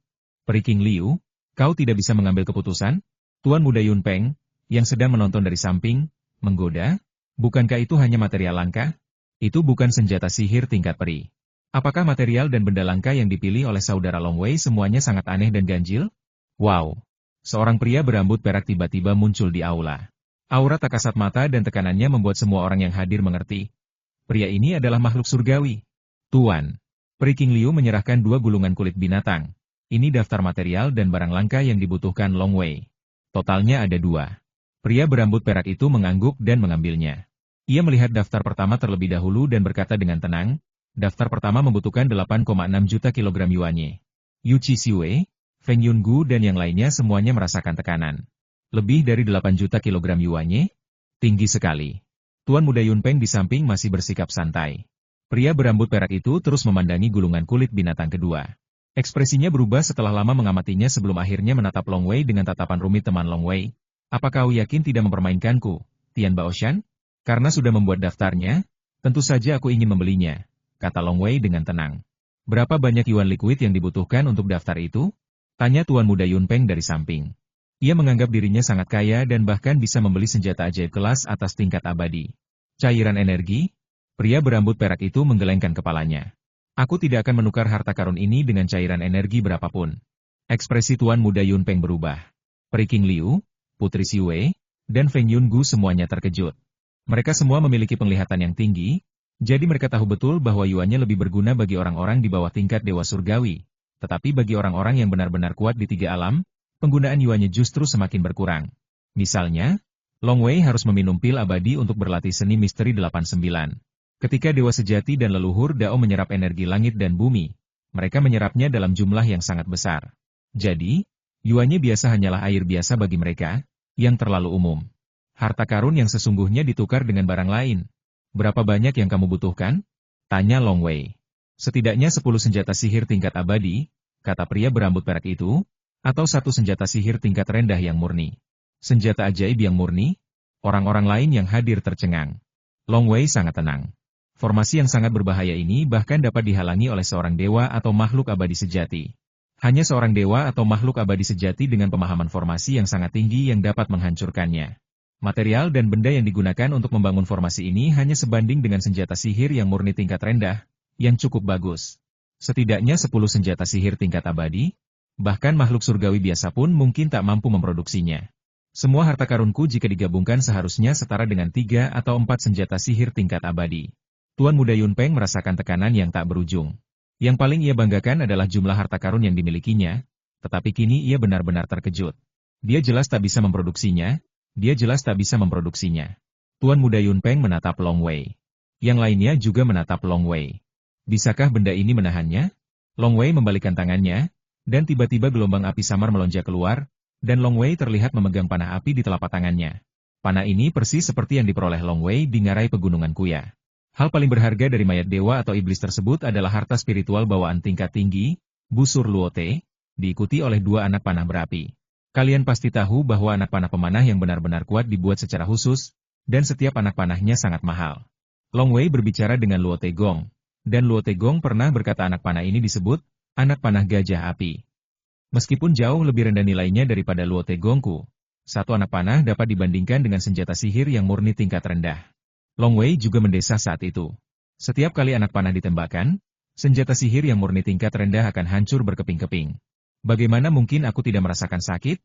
Peri King Liu, kau tidak bisa mengambil keputusan? Tuan Muda Yun Peng, yang sedang menonton dari samping, menggoda? Bukankah itu hanya material langka? Itu bukan senjata sihir tingkat peri. Apakah material dan benda langka yang dipilih oleh saudara Long Wei semuanya sangat aneh dan ganjil? Wow! Seorang pria berambut perak tiba-tiba muncul di aula. Aura tak kasat mata dan tekanannya membuat semua orang yang hadir mengerti. Pria ini adalah makhluk surgawi. Tuan. Peri King Liu menyerahkan 2 gulungan kulit binatang. Ini daftar material dan barang langka yang dibutuhkan Long Wei. Totalnya ada 2. Pria berambut perak itu mengangguk dan mengambilnya. Ia melihat daftar pertama terlebih dahulu dan berkata dengan tenang, daftar pertama membutuhkan 8,6 juta kilogram yuanye. Yu Chi Siwei, Feng Yungu dan yang lainnya semuanya merasakan tekanan. Lebih dari 8 juta kilogram yuanye? Tinggi sekali. Tuan Muda Yun Peng di samping masih bersikap santai. Pria berambut perak itu terus memandangi gulungan kulit binatang kedua. Ekspresinya berubah setelah lama mengamatinya sebelum akhirnya menatap Long Wei dengan tatapan rumit. Teman Long Wei, apa kau yakin tidak mempermainkanku, Tian Baoshan? Karena sudah membuat daftarnya, tentu saja aku ingin membelinya, kata Long Wei dengan tenang. Berapa banyak yuan liquid yang dibutuhkan untuk daftar itu? Tanya Tuan Muda Yun Peng dari samping. Ia menganggap dirinya sangat kaya dan bahkan bisa membeli senjata ajaib kelas atas tingkat abadi. Cairan energi? Pria berambut perak itu menggelengkan kepalanya. Aku tidak akan menukar harta karun ini dengan cairan energi berapapun. Ekspresi Tuan Muda Yun Peng berubah. Peri King Liu, Putri Siwei, dan Feng Yungu semuanya terkejut. Mereka semua memiliki penglihatan yang tinggi, jadi mereka tahu betul bahwa yuannya lebih berguna bagi orang-orang di bawah tingkat dewa surgawi. Tetapi bagi orang-orang yang benar-benar kuat di 3 alam, penggunaan yuannya justru semakin berkurang. Misalnya, Long Wei harus meminum pil abadi untuk berlatih seni misteri 89. Ketika dewa sejati dan leluhur Dao menyerap energi langit dan bumi, mereka menyerapnya dalam jumlah yang sangat besar. Jadi, yuannya biasa hanyalah air biasa bagi mereka, yang terlalu umum. Harta karun yang sesungguhnya ditukar dengan barang lain. Berapa banyak yang kamu butuhkan? Tanya Long Wei. Setidaknya 10 senjata sihir tingkat abadi, kata pria berambut perak itu, atau 1 senjata sihir tingkat rendah yang murni. Senjata ajaib yang murni? Orang-orang lain yang hadir tercengang. Long Wei sangat tenang. Formasi yang sangat berbahaya ini bahkan dapat dihalangi oleh seorang dewa atau makhluk abadi sejati. Hanya seorang dewa atau makhluk abadi sejati dengan pemahaman formasi yang sangat tinggi yang dapat menghancurkannya. Material dan benda yang digunakan untuk membangun formasi ini hanya sebanding dengan senjata sihir yang murni tingkat rendah, yang cukup bagus. Setidaknya 10 senjata sihir tingkat abadi, bahkan makhluk surgawi biasa pun mungkin tak mampu memproduksinya. Semua harta karunku jika digabungkan seharusnya setara dengan 3 atau 4 senjata sihir tingkat abadi. Tuan Muda Yun Peng merasakan tekanan yang tak berujung. Yang paling ia banggakan adalah jumlah harta karun yang dimilikinya, tetapi kini ia benar-benar terkejut. Dia jelas tak bisa memproduksinya, Tuan Muda Yun Peng menatap Long Wei. Yang lainnya juga menatap Long Wei. Bisakah benda ini menahannya? Long Wei membalikkan tangannya, dan tiba-tiba gelombang api samar melonjak keluar, dan Long Wei terlihat memegang panah api di telapak tangannya. Panah ini persis seperti yang diperoleh Long Wei di ngarai pegunungan Kuya. Hal paling berharga dari mayat dewa atau iblis tersebut adalah harta spiritual bawaan tingkat tinggi, busur Luote, diikuti oleh 2 anak panah berapi. Kalian pasti tahu bahwa anak panah pemanah yang benar-benar kuat dibuat secara khusus, dan setiap anak panahnya sangat mahal. Long Wei berbicara dengan Luo Tegong, dan Luo Tegong pernah berkata anak panah ini disebut anak panah gajah api. Meskipun jauh lebih rendah nilainya daripada Luo Tegongku, satu anak panah dapat dibandingkan dengan senjata sihir yang murni tingkat rendah. Long Wei juga mendesah saat itu. Setiap kali anak panah ditembakkan, senjata sihir yang murni tingkat rendah akan hancur berkeping-keping. Bagaimana mungkin aku tidak merasakan sakit?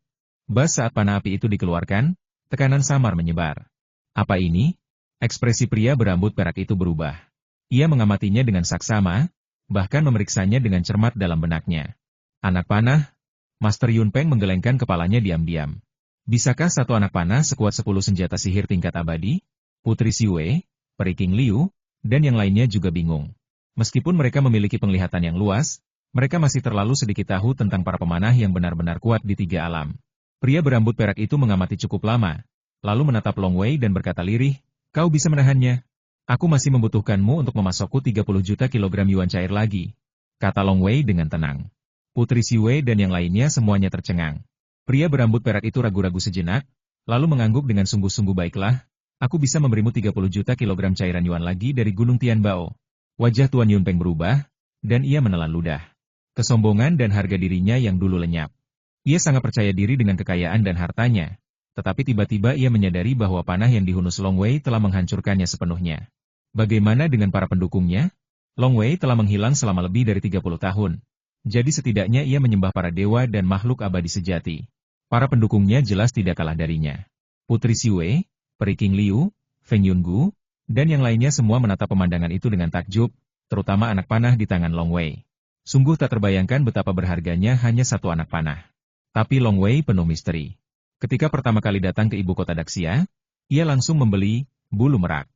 Bas saat panah api itu dikeluarkan, tekanan samar menyebar. Apa ini? Ekspresi pria berambut perak itu berubah. Ia mengamatinya dengan saksama, bahkan memeriksanya dengan cermat dalam benaknya. Anak panah? Master Yun Peng menggelengkan kepalanya diam-diam. Bisakah satu anak panah sekuat 10 senjata sihir tingkat abadi? Putri Siwei, Peri King Liu, dan yang lainnya juga bingung. Meskipun mereka memiliki penglihatan yang luas, mereka masih terlalu sedikit tahu tentang para pemanah yang benar-benar kuat di 3 alam. Pria berambut perak itu mengamati cukup lama, lalu menatap Long Wei dan berkata lirih, "Kau bisa menahannya? Aku masih membutuhkanmu untuk memasokku 30 juta kilogram yuan cair lagi," kata Long Wei dengan tenang. Putri Siwei dan yang lainnya semuanya tercengang. Pria berambut perak itu ragu-ragu sejenak, lalu mengangguk dengan sungguh-sungguh, "Baiklah, aku bisa memberimu 30 juta kilogram cairan yuan lagi dari Gunung Tianbao." Wajah Tuan Yun Peng berubah, dan ia menelan ludah. Kesombongan dan harga dirinya yang dulu lenyap. Ia sangat percaya diri dengan kekayaan dan hartanya, tetapi tiba-tiba ia menyadari bahwa panah yang dihunus Long Wei telah menghancurkannya sepenuhnya. Bagaimana dengan para pendukungnya? Long Wei telah menghilang selama lebih dari 30 tahun. Jadi setidaknya ia menyembah para dewa dan makhluk abadi sejati. Para pendukungnya jelas tidak kalah darinya. Putri Siwei, Peri King Liu, Feng Yungu, dan yang lainnya semua menatap pemandangan itu dengan takjub, terutama anak panah di tangan Long Wei. Sungguh tak terbayangkan betapa berharganya hanya satu anak panah. Tapi Long Wei penuh misteri. Ketika pertama kali datang ke ibu kota Daxia, ia langsung membeli bulu merak.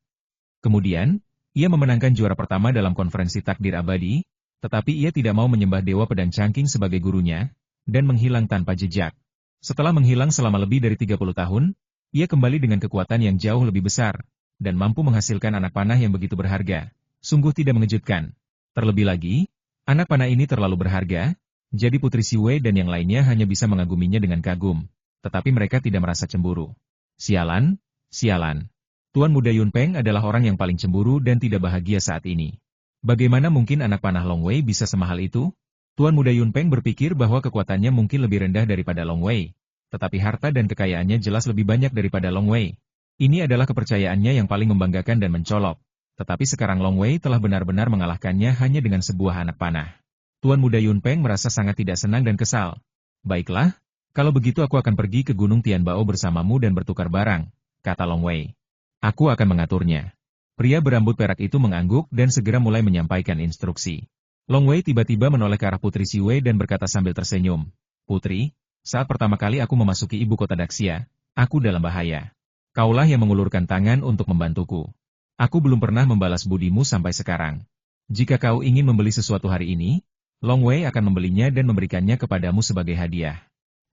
Kemudian, ia memenangkan juara pertama dalam konferensi takdir abadi, tetapi ia tidak mau menyembah Dewa Pedang Cangking sebagai gurunya, dan menghilang tanpa jejak. Setelah menghilang selama lebih dari 30 tahun, ia kembali dengan kekuatan yang jauh lebih besar, dan mampu menghasilkan anak panah yang begitu berharga. Sungguh tidak mengejutkan. Terlebih lagi, anak panah ini terlalu berharga, jadi Putri Siwei dan yang lainnya hanya bisa mengaguminya dengan kagum, tetapi mereka tidak merasa cemburu. Sialan, sialan. Tuan Muda Yun Peng adalah orang yang paling cemburu dan tidak bahagia saat ini. Bagaimana mungkin anak panah Long Wei bisa semahal itu? Tuan Muda Yun Peng berpikir bahwa kekuatannya mungkin lebih rendah daripada Long Wei, tetapi harta dan kekayaannya jelas lebih banyak daripada Long Wei. Ini adalah kepercayaannya yang paling membanggakan dan mencolok. Tetapi sekarang Long Wei telah benar-benar mengalahkannya hanya dengan sebuah anak panah. Tuan Muda Yun Peng merasa sangat tidak senang dan kesal. "Baiklah, kalau begitu aku akan pergi ke Gunung Tianbao bersamamu dan bertukar barang," kata Long Wei. "Aku akan mengaturnya." Pria berambut perak itu mengangguk dan segera mulai menyampaikan instruksi. Long Wei tiba-tiba menoleh ke arah Putri Siwei dan berkata sambil tersenyum, "Putri, saat pertama kali aku memasuki ibu kota Daxia, aku dalam bahaya. Kaulah yang mengulurkan tangan untuk membantuku. Aku belum pernah membalas budimu sampai sekarang. Jika kau ingin membeli sesuatu hari ini, Long Wei akan membelinya dan memberikannya kepadamu sebagai hadiah."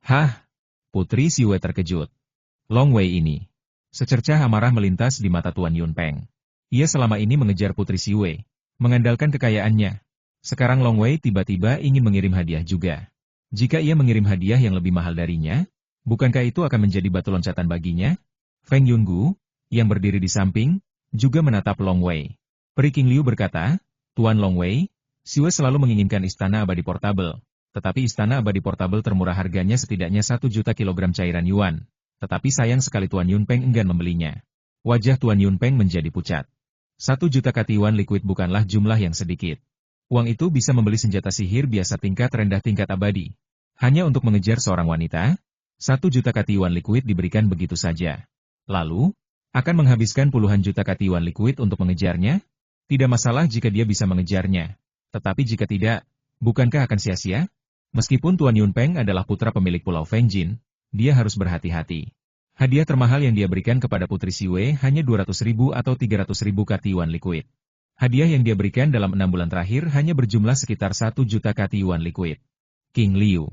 "Hah?" Putri Siwei terkejut. Long Wei ini. Secercah amarah melintas di mata Tuan Yun Peng. Ia selama ini mengejar Putri Siwei, mengandalkan kekayaannya. Sekarang Long Wei tiba-tiba ingin mengirim hadiah juga. Jika ia mengirim hadiah yang lebih mahal darinya, bukankah itu akan menjadi batu loncatan baginya? Feng Yungu, yang berdiri di samping, juga menatap Long Wei. Peri King Liu berkata, "Tuan Long Wei, Siwei selalu menginginkan istana abadi portabel, tetapi istana abadi portabel termurah harganya setidaknya 1 juta kilogram cairan yuan. Tetapi sayang sekali Tuan Yun Peng enggan membelinya." Wajah Tuan Yun Peng menjadi pucat. 1 juta katiwan liquid bukanlah jumlah yang sedikit. Uang itu bisa membeli senjata sihir biasa tingkat rendah tingkat abadi. Hanya untuk mengejar seorang wanita, 1 juta katiwan liquid diberikan begitu saja. Lalu, akan menghabiskan puluhan juta katiwan liquid untuk mengejarnya? Tidak masalah jika dia bisa mengejarnya. Tetapi jika tidak, bukankah akan sia-sia? Meskipun Tuan Yun Peng adalah putra pemilik Pulau Fengjin, dia harus berhati-hati. Hadiah termahal yang dia berikan kepada Putri Siwei hanya 200.000 atau 300.000 katiwan liquid. Hadiah yang dia berikan dalam 6 bulan terakhir hanya berjumlah sekitar 1 juta katiwan liquid. King Liu.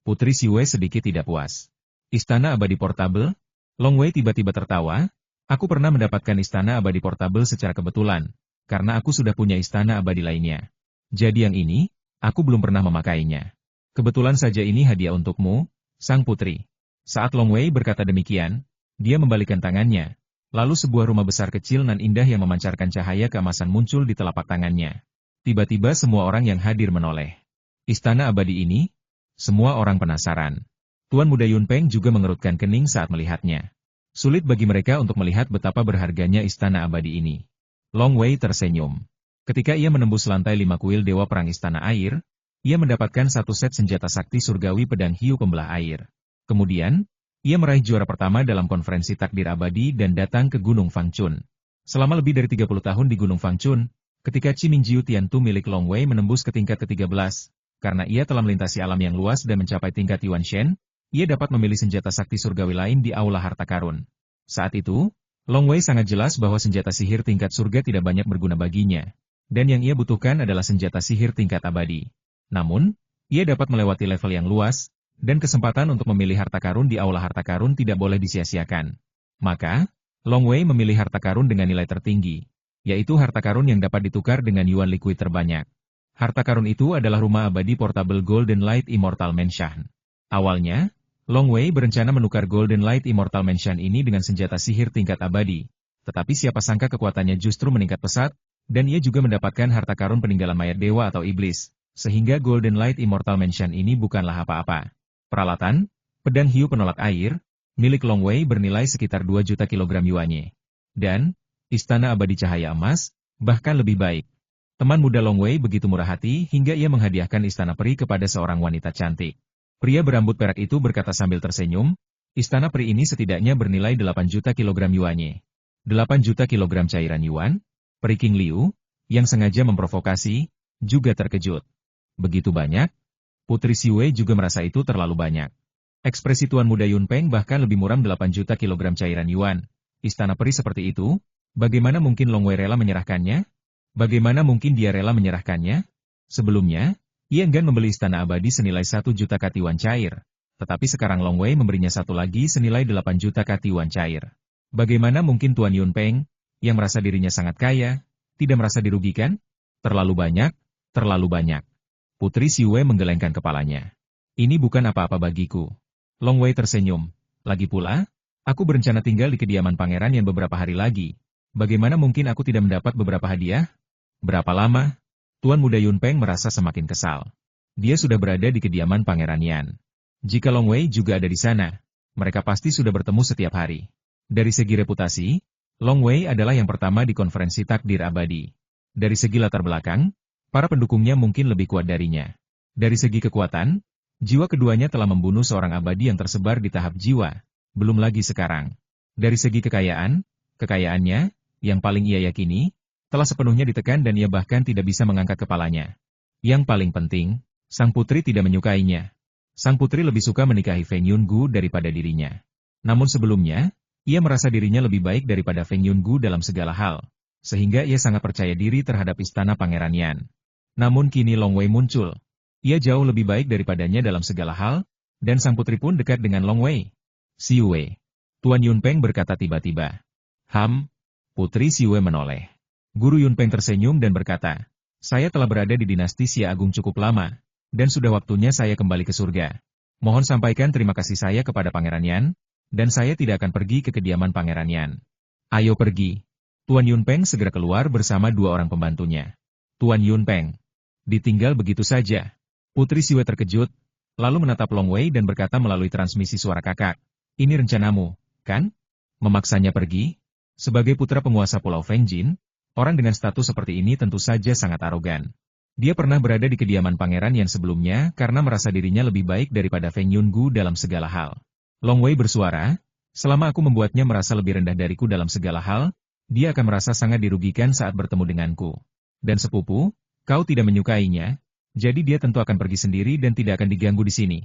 Putri Siwei sedikit tidak puas. Istana abadi portabel? Long Wei tiba-tiba tertawa, aku pernah mendapatkan istana abadi portabel secara kebetulan, karena aku sudah punya istana abadi lainnya. Jadi yang ini, aku belum pernah memakainya. Kebetulan saja ini hadiah untukmu, Sang Putri. Saat Long Wei berkata demikian, dia membalikan tangannya. Lalu sebuah rumah besar kecil nan indah yang memancarkan cahaya keemasan muncul di telapak tangannya. Tiba-tiba semua orang yang hadir menoleh. Istana abadi ini? Semua orang penasaran. Tuan Muda Yun Peng juga mengerutkan kening saat melihatnya. Sulit bagi mereka untuk melihat betapa berharganya istana abadi ini. Long Wei tersenyum. Ketika ia menembus lantai 5 kuil Dewa Perang Istana Air, ia mendapatkan satu set senjata sakti surgawi pedang hiu pembelah air. Kemudian, ia meraih juara pertama dalam konferensi takdir abadi dan datang ke Gunung Fangchun. Selama lebih dari 30 tahun di Gunung Fangchun, ketika Chi Mingjiu Tiantu milik Long Wei menembus ke tingkat ke-13, karena ia telah melintasi alam yang luas dan mencapai tingkat Yuan Shen, ia dapat memilih senjata sakti surgawi lain di Aula Harta Karun. Saat itu, Long Wei sangat jelas bahwa senjata sihir tingkat surga tidak banyak berguna baginya, dan yang ia butuhkan adalah senjata sihir tingkat abadi. Namun, ia dapat melewati level yang luas, dan kesempatan untuk memilih harta karun di Aula Harta Karun tidak boleh disia-siakan. Maka, Long Wei memilih harta karun dengan nilai tertinggi, yaitu harta karun yang dapat ditukar dengan yuan liquid terbanyak. Harta karun itu adalah rumah abadi portable Golden Light Immortal Mansion. Awalnya, Long Wei berencana menukar Golden Light Immortal Mansion ini dengan senjata sihir tingkat abadi, tetapi siapa sangka kekuatannya justru meningkat pesat, dan ia juga mendapatkan harta karun peninggalan mayat dewa atau iblis, sehingga Golden Light Immortal Mansion ini bukanlah apa-apa. Peralatan, pedang hiu penolak air, milik Long Wei bernilai sekitar 2 juta kilogram yuannya. Dan, istana abadi cahaya emas, bahkan lebih baik. Teman muda Long Wei begitu murah hati hingga ia menghadiahkan istana peri kepada seorang wanita cantik. Pria berambut perak itu berkata sambil tersenyum, istana peri ini setidaknya bernilai 8 juta kilogram yuannya. 8 juta kilogram cairan yuan? Peri King Liu, yang sengaja memprovokasi, juga terkejut. Begitu banyak? Putri Siwei juga merasa itu terlalu banyak. Ekspresi Tuan Muda Yun Peng bahkan lebih muram 8 juta kilogram cairan yuan. Istana peri seperti itu? Bagaimana mungkin Long Wei rela menyerahkannya? Bagaimana mungkin dia rela menyerahkannya? Sebelumnya, ia enggan membeli istana abadi senilai 1 juta katiwan cair. Tetapi sekarang Long Wei memberinya satu lagi senilai 8 juta katiwan cair. Bagaimana mungkin Tuan Yun Peng, yang merasa dirinya sangat kaya, tidak merasa dirugikan? Terlalu banyak, terlalu banyak. Putri Siwei menggelengkan kepalanya. Ini bukan apa-apa bagiku. Long Wei tersenyum. Lagi pula, aku berencana tinggal di kediaman pangeran yang beberapa hari lagi. Bagaimana mungkin aku tidak mendapat beberapa hadiah? Berapa lama? Tuan Muda Yun Peng merasa semakin kesal. Dia sudah berada di kediaman Pangeran Yan. Jika Long Wei juga ada di sana, mereka pasti sudah bertemu setiap hari. Dari segi reputasi, Long Wei adalah yang pertama di konferensi takdir abadi. Dari segi latar belakang, para pendukungnya mungkin lebih kuat darinya. Dari segi kekuatan, jiwa keduanya telah membunuh seorang abadi yang tersebar di tahap jiwa, belum lagi sekarang. Dari segi kekayaan, kekayaannya, yang paling ia yakini, telah sepenuhnya ditekan dan ia bahkan tidak bisa mengangkat kepalanya. Yang paling penting, sang putri tidak menyukainya. Sang putri lebih suka menikahi Feng Yungu daripada dirinya. Namun sebelumnya, ia merasa dirinya lebih baik daripada Feng Yungu dalam segala hal, sehingga ia sangat percaya diri terhadap istana Pangeran Yan. Namun kini Long Wei muncul. Ia jauh lebih baik daripadanya dalam segala hal, dan sang putri pun dekat dengan Long Wei. Siwei. Tuan Yun Peng berkata tiba-tiba. Putri Siwei menoleh. Guru Yun Peng tersenyum dan berkata, saya telah berada di dinasti Xia Agung cukup lama, dan sudah waktunya saya kembali ke surga. Mohon sampaikan terima kasih saya kepada Pangeran Yan, dan saya tidak akan pergi ke kediaman Pangeran Yan. Ayo pergi. Tuan Yun Peng segera keluar bersama 2 orang pembantunya. Tuan Yun Peng. Ditinggal begitu saja. Putri Siwei terkejut, lalu menatap Long Wei dan berkata melalui transmisi suara kakak. Ini rencanamu, kan? Memaksanya pergi? Sebagai putra penguasa Pulau Fengjin, orang dengan status seperti ini tentu saja sangat arogan. Dia pernah berada di kediaman pangeran yang sebelumnya karena merasa dirinya lebih baik daripada Feng Yungu dalam segala hal. Long Wei bersuara, selama aku membuatnya merasa lebih rendah dariku dalam segala hal, dia akan merasa sangat dirugikan saat bertemu denganku. Dan sepupu, kau tidak menyukainya, jadi dia tentu akan pergi sendiri dan tidak akan diganggu di sini.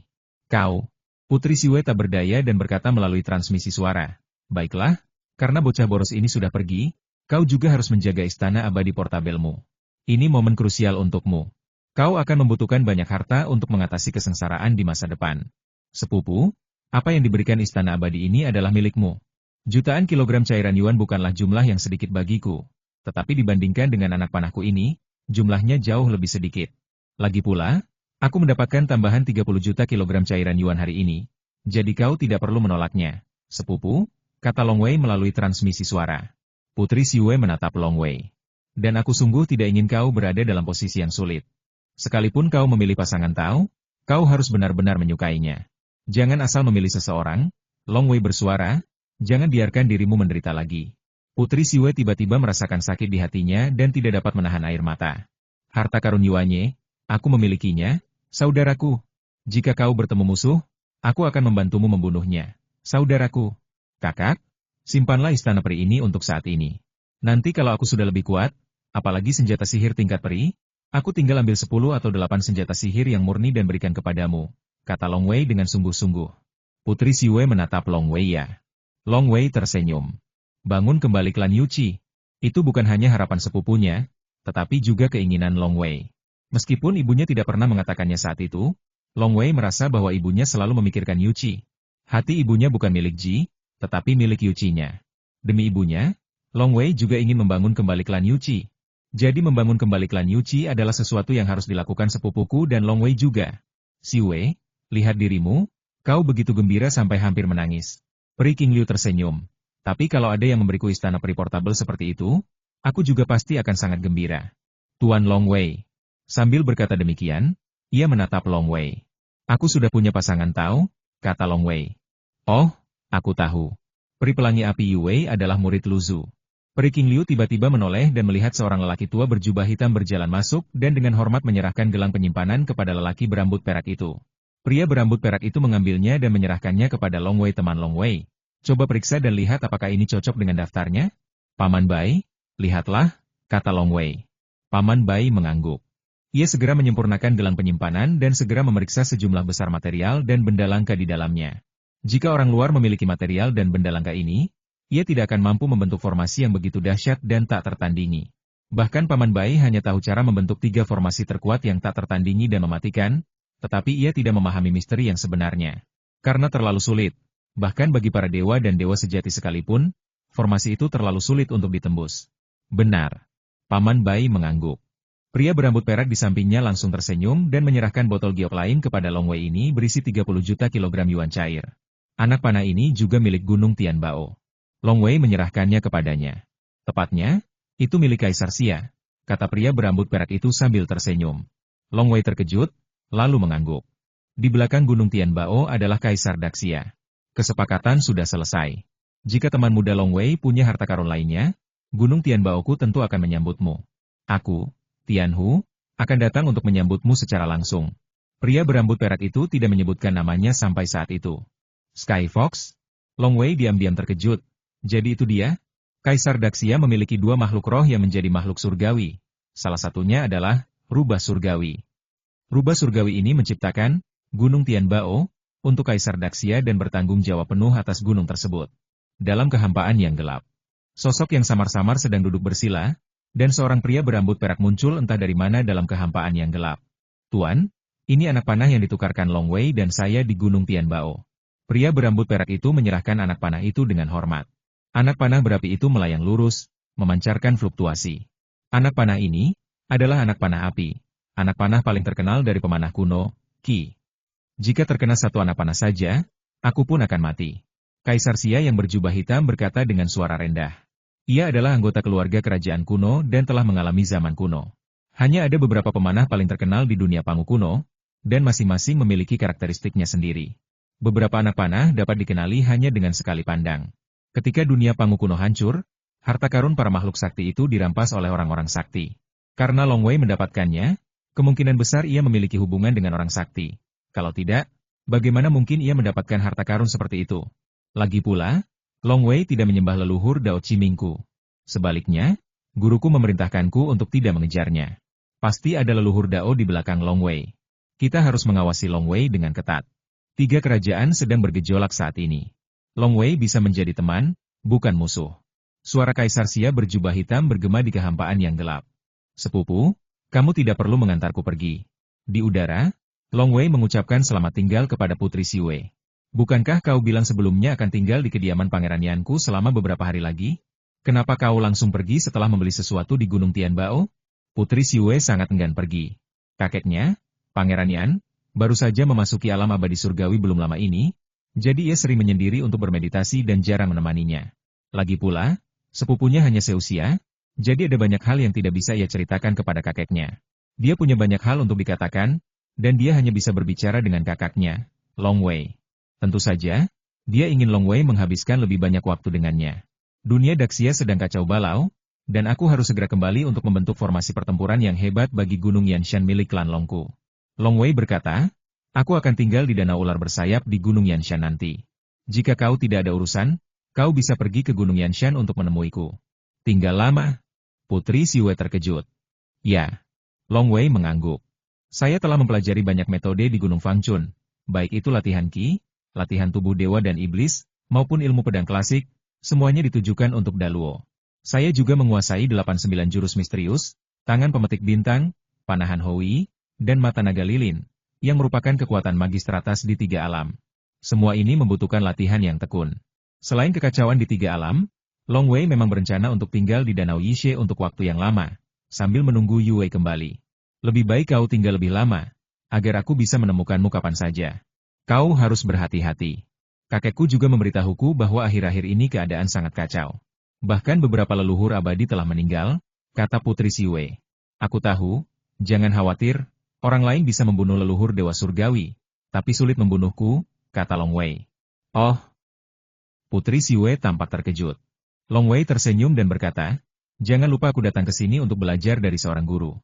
Kau, Putri Siwei tak berdaya dan berkata melalui transmisi suara. Baiklah, karena bocah boros ini sudah pergi, kau juga harus menjaga istana abadi portabelmu. Ini momen krusial untukmu. Kau akan membutuhkan banyak harta untuk mengatasi kesengsaraan di masa depan. Sepupu, apa yang diberikan istana abadi ini adalah milikmu. Jutaan kilogram cairan yuan bukanlah jumlah yang sedikit bagiku. Tetapi dibandingkan dengan anak panahku ini, jumlahnya jauh lebih sedikit. Lagi pula, aku mendapatkan tambahan 30 juta kilogram cairan yuan hari ini. Jadi kau tidak perlu menolaknya. Sepupu, kata Long Wei melalui transmisi suara. Putri Siwei menatap Long Wei. Dan aku sungguh tidak ingin kau berada dalam posisi yang sulit. Sekalipun kau memilih pasangan Tao, kau harus benar-benar menyukainya. Jangan asal memilih seseorang, Long Wei bersuara, jangan biarkan dirimu menderita lagi. Putri Siwei tiba-tiba merasakan sakit di hatinya dan tidak dapat menahan air mata. Harta karun Yuanye, aku memilikinya, saudaraku. Jika kau bertemu musuh, aku akan membantumu membunuhnya. Saudaraku. Kakak, simpanlah istana peri ini untuk saat ini. Nanti kalau aku sudah lebih kuat, apalagi senjata sihir tingkat peri, aku tinggal ambil 10 atau 8 senjata sihir yang murni dan berikan kepadamu, kata Long Wei dengan sungguh-sungguh. Putri Siwei menatap Long Wei ya. Long Wei tersenyum. Bangun kembali klan Yuqi. Itu bukan hanya harapan sepupunya, tetapi juga keinginan Long Wei. Meskipun ibunya tidak pernah mengatakannya saat itu, Long Wei merasa bahwa ibunya selalu memikirkan Yuqi. Hati ibunya bukan milik Ji, tetapi milik Yuqi-nya. Demi ibunya, Long Wei juga ingin membangun kembali klan Yuqi. Jadi membangun kembali klan Yuqi adalah sesuatu yang harus dilakukan sepupuku dan Long Wei juga. Siwei, lihat dirimu, kau begitu gembira sampai hampir menangis. Peri King Liu tersenyum. Tapi kalau ada yang memberiku istana peri portable seperti itu, aku juga pasti akan sangat gembira. Tuan Long Wei. Sambil berkata demikian, ia menatap Long Wei. Aku sudah punya pasangan Tao, kata Long Wei. Oh, aku tahu. Peri pelangi api Yue adalah murid Luzu. Peri King Liu tiba-tiba menoleh dan melihat seorang lelaki tua berjubah hitam berjalan masuk dan dengan hormat menyerahkan gelang penyimpanan kepada lelaki berambut perak itu. Pria berambut perak itu mengambilnya dan menyerahkannya kepada Long Wei teman Long Wei. Coba periksa dan lihat apakah ini cocok dengan daftarnya? Paman Bai, lihatlah, kata Long Wei. Paman Bai mengangguk. Ia segera menyempurnakan gelang penyimpanan dan segera memeriksa sejumlah besar material dan benda langka di dalamnya. Jika orang luar memiliki material dan benda langka ini, ia tidak akan mampu membentuk formasi yang begitu dahsyat dan tak tertandingi. Bahkan Paman Bai hanya tahu cara membentuk 3 formasi terkuat yang tak tertandingi dan mematikan, tetapi ia tidak memahami misteri yang sebenarnya. Karena terlalu sulit. Bahkan bagi para dewa dan dewa sejati sekalipun, formasi itu terlalu sulit untuk ditembus. Benar. Paman Bai mengangguk. Pria berambut perak di sampingnya langsung tersenyum dan menyerahkan botol giok lain kepada Long Wei ini berisi 30 juta kilogram yuan cair. Anak panah ini juga milik Gunung Tianbao. Long Wei menyerahkannya kepadanya. Tepatnya, itu milik Kaisar Xia, kata pria berambut perak itu sambil tersenyum. Long Wei terkejut, lalu mengangguk. Di belakang Gunung Tianbao adalah Kaisar Daxia. Kesepakatan sudah selesai. Jika teman muda Long Wei punya harta karun lainnya, Gunung Tianbaoku tentu akan menyambutmu. Aku, Tianhu, akan datang untuk menyambutmu secara langsung. Pria berambut perak itu tidak menyebutkan namanya sampai saat itu. Sky Fox? Long Wei diam-diam terkejut. Jadi itu dia? Kaisar Daxia memiliki 2 makhluk roh yang menjadi makhluk surgawi. Salah satunya adalah rubah surgawi. Rubah surgawi ini menciptakan Gunung Tianbao untuk Kaisar Daxia dan bertanggung jawab penuh atas gunung tersebut. Dalam kehampaan yang gelap, sosok yang samar-samar sedang duduk bersila, dan seorang pria berambut perak muncul entah dari mana dalam kehampaan yang gelap. Tuan, ini anak panah yang ditukarkan Long Wei dan saya di Gunung Tianbao. Pria berambut perak itu menyerahkan anak panah itu dengan hormat. Anak panah berapi itu melayang lurus, memancarkan fluktuasi. Anak panah ini adalah anak panah api, anak panah paling terkenal dari pemanah kuno, Qi. Jika terkena satu anak panah saja, aku pun akan mati. Kaisar Xia yang berjubah hitam berkata dengan suara rendah. Ia adalah anggota keluarga kerajaan kuno dan telah mengalami zaman kuno. Hanya ada beberapa pemanah paling terkenal di dunia Pangu kuno, dan masing-masing memiliki karakteristiknya sendiri. Beberapa anak panah dapat dikenali hanya dengan sekali pandang. Ketika dunia Pangu kuno hancur, harta karun para makhluk sakti itu dirampas oleh orang-orang sakti. Karena Long Wei mendapatkannya, kemungkinan besar ia memiliki hubungan dengan orang sakti. Kalau tidak, bagaimana mungkin ia mendapatkan harta karun seperti itu? Lagi pula, Long Wei tidak menyembah leluhur Dao Qimingku. Sebaliknya, guruku memerintahkanku untuk tidak mengejarnya. Pasti ada leluhur Dao di belakang Long Wei. Kita harus mengawasi Long Wei dengan ketat. 3 kerajaan sedang bergejolak saat ini. Long Wei bisa menjadi teman, bukan musuh. Suara Kaisar Xia berjubah hitam bergema di kehampaan yang gelap. Sepupu, kamu tidak perlu mengantarku pergi. Di udara, Long Wei mengucapkan selamat tinggal kepada Putri Siwei. Bukankah kau bilang sebelumnya akan tinggal di kediaman Pangeran Yanku selama beberapa hari lagi? Kenapa kau langsung pergi setelah membeli sesuatu di Gunung Tianbao? Putri Siwe sangat enggan pergi. Kakeknya, Pangeran Yan, baru saja memasuki alam abadi surgawi belum lama ini, jadi ia sering menyendiri untuk bermeditasi dan jarang menemaninya. Lagi pula, sepupunya hanya seusia, jadi ada banyak hal yang tidak bisa ia ceritakan kepada kakeknya. Dia punya banyak hal untuk dikatakan, dan dia hanya bisa berbicara dengan kakaknya, Long Wei. Tentu saja, dia ingin Long Wei menghabiskan lebih banyak waktu dengannya. Dunia Daxia sedang kacau balau, dan aku harus segera kembali untuk membentuk formasi pertempuran yang hebat bagi Gunung Yanshan milik klan Longku. Long Wei berkata, aku akan tinggal di danau ular bersayap di Gunung Yanshan nanti. Jika kau tidak ada urusan, kau bisa pergi ke Gunung Yanshan untuk menemuiku. Tinggal lama? Putri Siwe terkejut. Ya. Long Wei mengangguk. Saya telah mempelajari banyak metode di Gunung Fangchun, baik itu latihan Qi, latihan tubuh dewa dan iblis, maupun ilmu pedang klasik, semuanya ditujukan untuk Daluo. Saya juga menguasai 89 jurus misterius, tangan pemetik bintang, panahan Hoi, dan mata naga lilin, yang merupakan kekuatan magis teratas di 3 alam. Semua ini membutuhkan latihan yang tekun. Selain kekacauan di 3 alam, Long Wei memang berencana untuk tinggal di Danau Yishe untuk waktu yang lama, sambil menunggu Yue kembali. Lebih baik kau tinggal lebih lama, agar aku bisa menemukanmu kapan saja. Kau harus berhati-hati. Kakekku juga memberitahuku bahwa akhir-akhir ini keadaan sangat kacau. Bahkan beberapa leluhur abadi telah meninggal, kata Putri Siwe. Aku tahu, jangan khawatir, orang lain bisa membunuh leluhur Dewa Surgawi, tapi sulit membunuhku, kata Long Wei. Oh. Putri Siwe tampak terkejut. Long Wei tersenyum dan berkata, jangan lupa aku datang ke sini untuk belajar dari seorang guru.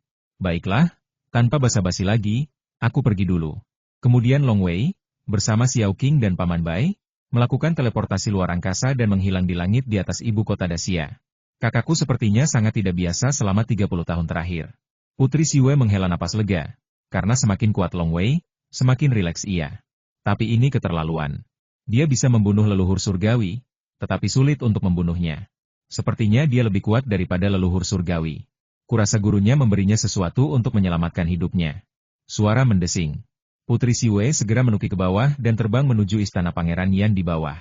Baiklah, tanpa basa-basi lagi, aku pergi dulu. Kemudian Long Wei, bersama Xiao Qing dan Paman Bai, melakukan teleportasi luar angkasa dan menghilang di langit di atas ibu kota Daxia. Kakakku sepertinya sangat tidak biasa selama 30 tahun terakhir. Putri Siwe menghela napas lega, karena semakin kuat Long Wei, semakin rileks ia. Tapi ini keterlaluan. Dia bisa membunuh leluhur surgawi, tetapi sulit untuk membunuhnya. Sepertinya dia lebih kuat daripada leluhur surgawi. Kurasa gurunya memberinya sesuatu untuk menyelamatkan hidupnya. Suara mendesing. Putri Siwe segera menuki ke bawah dan terbang menuju istana Pangeran Yan di bawah.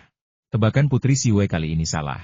Tebakan Putri Siwe kali ini salah.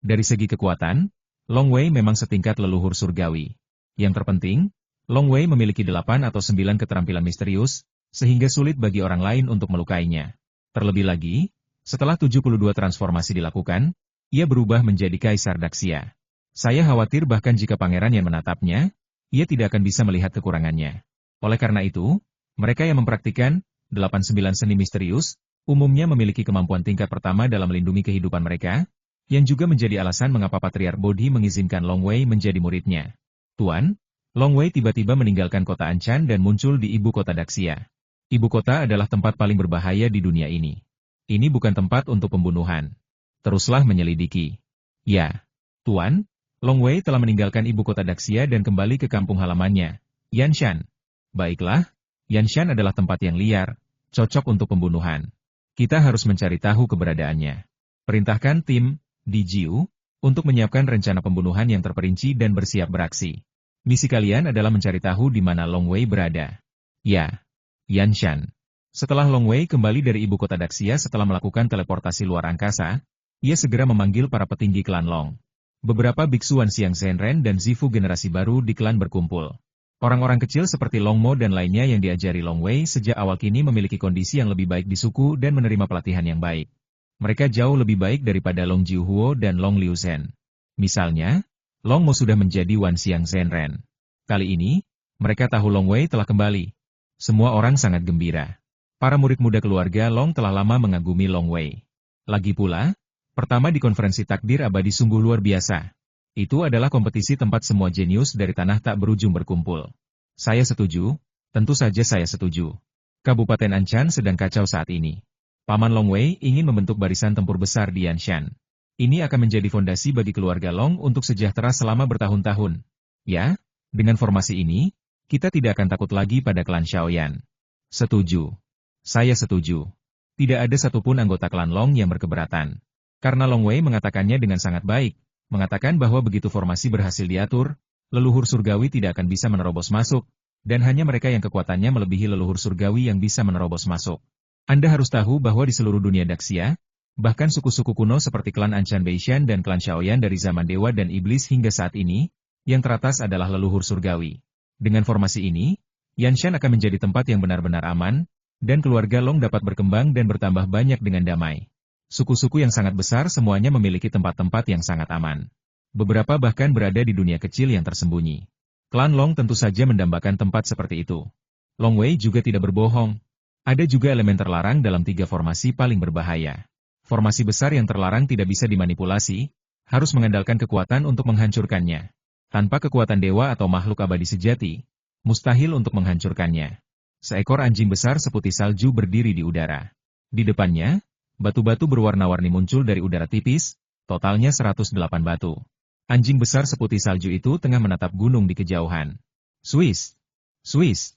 Dari segi kekuatan, Long Wei memang setingkat leluhur surgawi. Yang terpenting, Long Wei memiliki 8 atau 9 keterampilan misterius, sehingga sulit bagi orang lain untuk melukainya. Terlebih lagi, setelah 72 transformasi dilakukan, ia berubah menjadi Kaisar Daxia. Saya khawatir bahkan jika Pangeran yang menatapnya, ia tidak akan bisa melihat kekurangannya. Oleh karena itu, mereka yang mempraktikkan 89 seni misterius, umumnya memiliki kemampuan tingkat pertama dalam melindungi kehidupan mereka, yang juga menjadi alasan mengapa Patriark Bodhi mengizinkan Long Wei menjadi muridnya. Tuan, Long Wei tiba-tiba meninggalkan kota Anchan dan muncul di ibu kota Daxia. Ibu kota adalah tempat paling berbahaya di dunia ini. Ini bukan tempat untuk pembunuhan. Teruslah menyelidiki. Ya, Tuan, Long Wei telah meninggalkan ibu kota Daxia dan kembali ke kampung halamannya, Yanshan. Baiklah, Yanshan adalah tempat yang liar, cocok untuk pembunuhan. Kita harus mencari tahu keberadaannya. Perintahkan tim, Dijiu, untuk menyiapkan rencana pembunuhan yang terperinci dan bersiap beraksi. Misi kalian adalah mencari tahu di mana Long Wei berada. Ya, Yanshan. Setelah Long Wei kembali dari ibu kota Daxia setelah melakukan teleportasi luar angkasa, ia segera memanggil para petinggi klan Long. Beberapa biksu Wan Xiang Zhenren dan Zifu generasi baru di klan berkumpul. Orang-orang kecil seperti Long Mo dan lainnya yang diajari Long Wei sejak awal kini memiliki kondisi yang lebih baik di suku dan menerima pelatihan yang baik. Mereka jauh lebih baik daripada Long Jiuhuo dan Long Liu Zhen. Misalnya, Long Mo sudah menjadi Wan Xiang Zhenren. Kali ini, mereka tahu Long Wei telah kembali. Semua orang sangat gembira. Para murid muda keluarga Long telah lama mengagumi Long Wei. Lagi pula, pertama di konferensi takdir abadi sungguh luar biasa. Itu adalah kompetisi tempat semua jenius dari tanah tak berujung berkumpul. Saya setuju, tentu saja saya setuju. Kabupaten Anchan sedang kacau saat ini. Paman Long Wei ingin membentuk barisan tempur besar di Yanshan. Ini akan menjadi fondasi bagi keluarga Long untuk sejahtera selama bertahun-tahun. Ya, dengan formasi ini, kita tidak akan takut lagi pada klan Xiaoyan. Setuju. Saya setuju. Tidak ada satupun anggota klan Long yang berkeberatan. Karena Long Wei mengatakannya dengan sangat baik, mengatakan bahwa begitu formasi berhasil diatur, leluhur surgawi tidak akan bisa menerobos masuk, dan hanya mereka yang kekuatannya melebihi leluhur surgawi yang bisa menerobos masuk. Anda harus tahu bahwa di seluruh dunia Daxia, bahkan suku-suku kuno seperti klan Anshan Beishan dan klan Shaoyan dari zaman Dewa dan Iblis hingga saat ini, yang teratas adalah leluhur surgawi. Dengan formasi ini, Yanshan akan menjadi tempat yang benar-benar aman, dan keluarga Long dapat berkembang dan bertambah banyak dengan damai. Suku-suku yang sangat besar semuanya memiliki tempat-tempat yang sangat aman. Beberapa bahkan berada di dunia kecil yang tersembunyi. Klan Long tentu saja mendambakan tempat seperti itu. Long Wei juga tidak berbohong. Ada juga elemen terlarang dalam 3 formasi paling berbahaya. Formasi besar yang terlarang tidak bisa dimanipulasi, harus mengandalkan kekuatan untuk menghancurkannya. Tanpa kekuatan dewa atau makhluk abadi sejati, mustahil untuk menghancurkannya. Seekor anjing besar seputih salju berdiri di udara. Di depannya, batu-batu berwarna-warni muncul dari udara tipis, totalnya 108 batu. Anjing besar seputih salju itu tengah menatap gunung di kejauhan. Swiss! Swiss!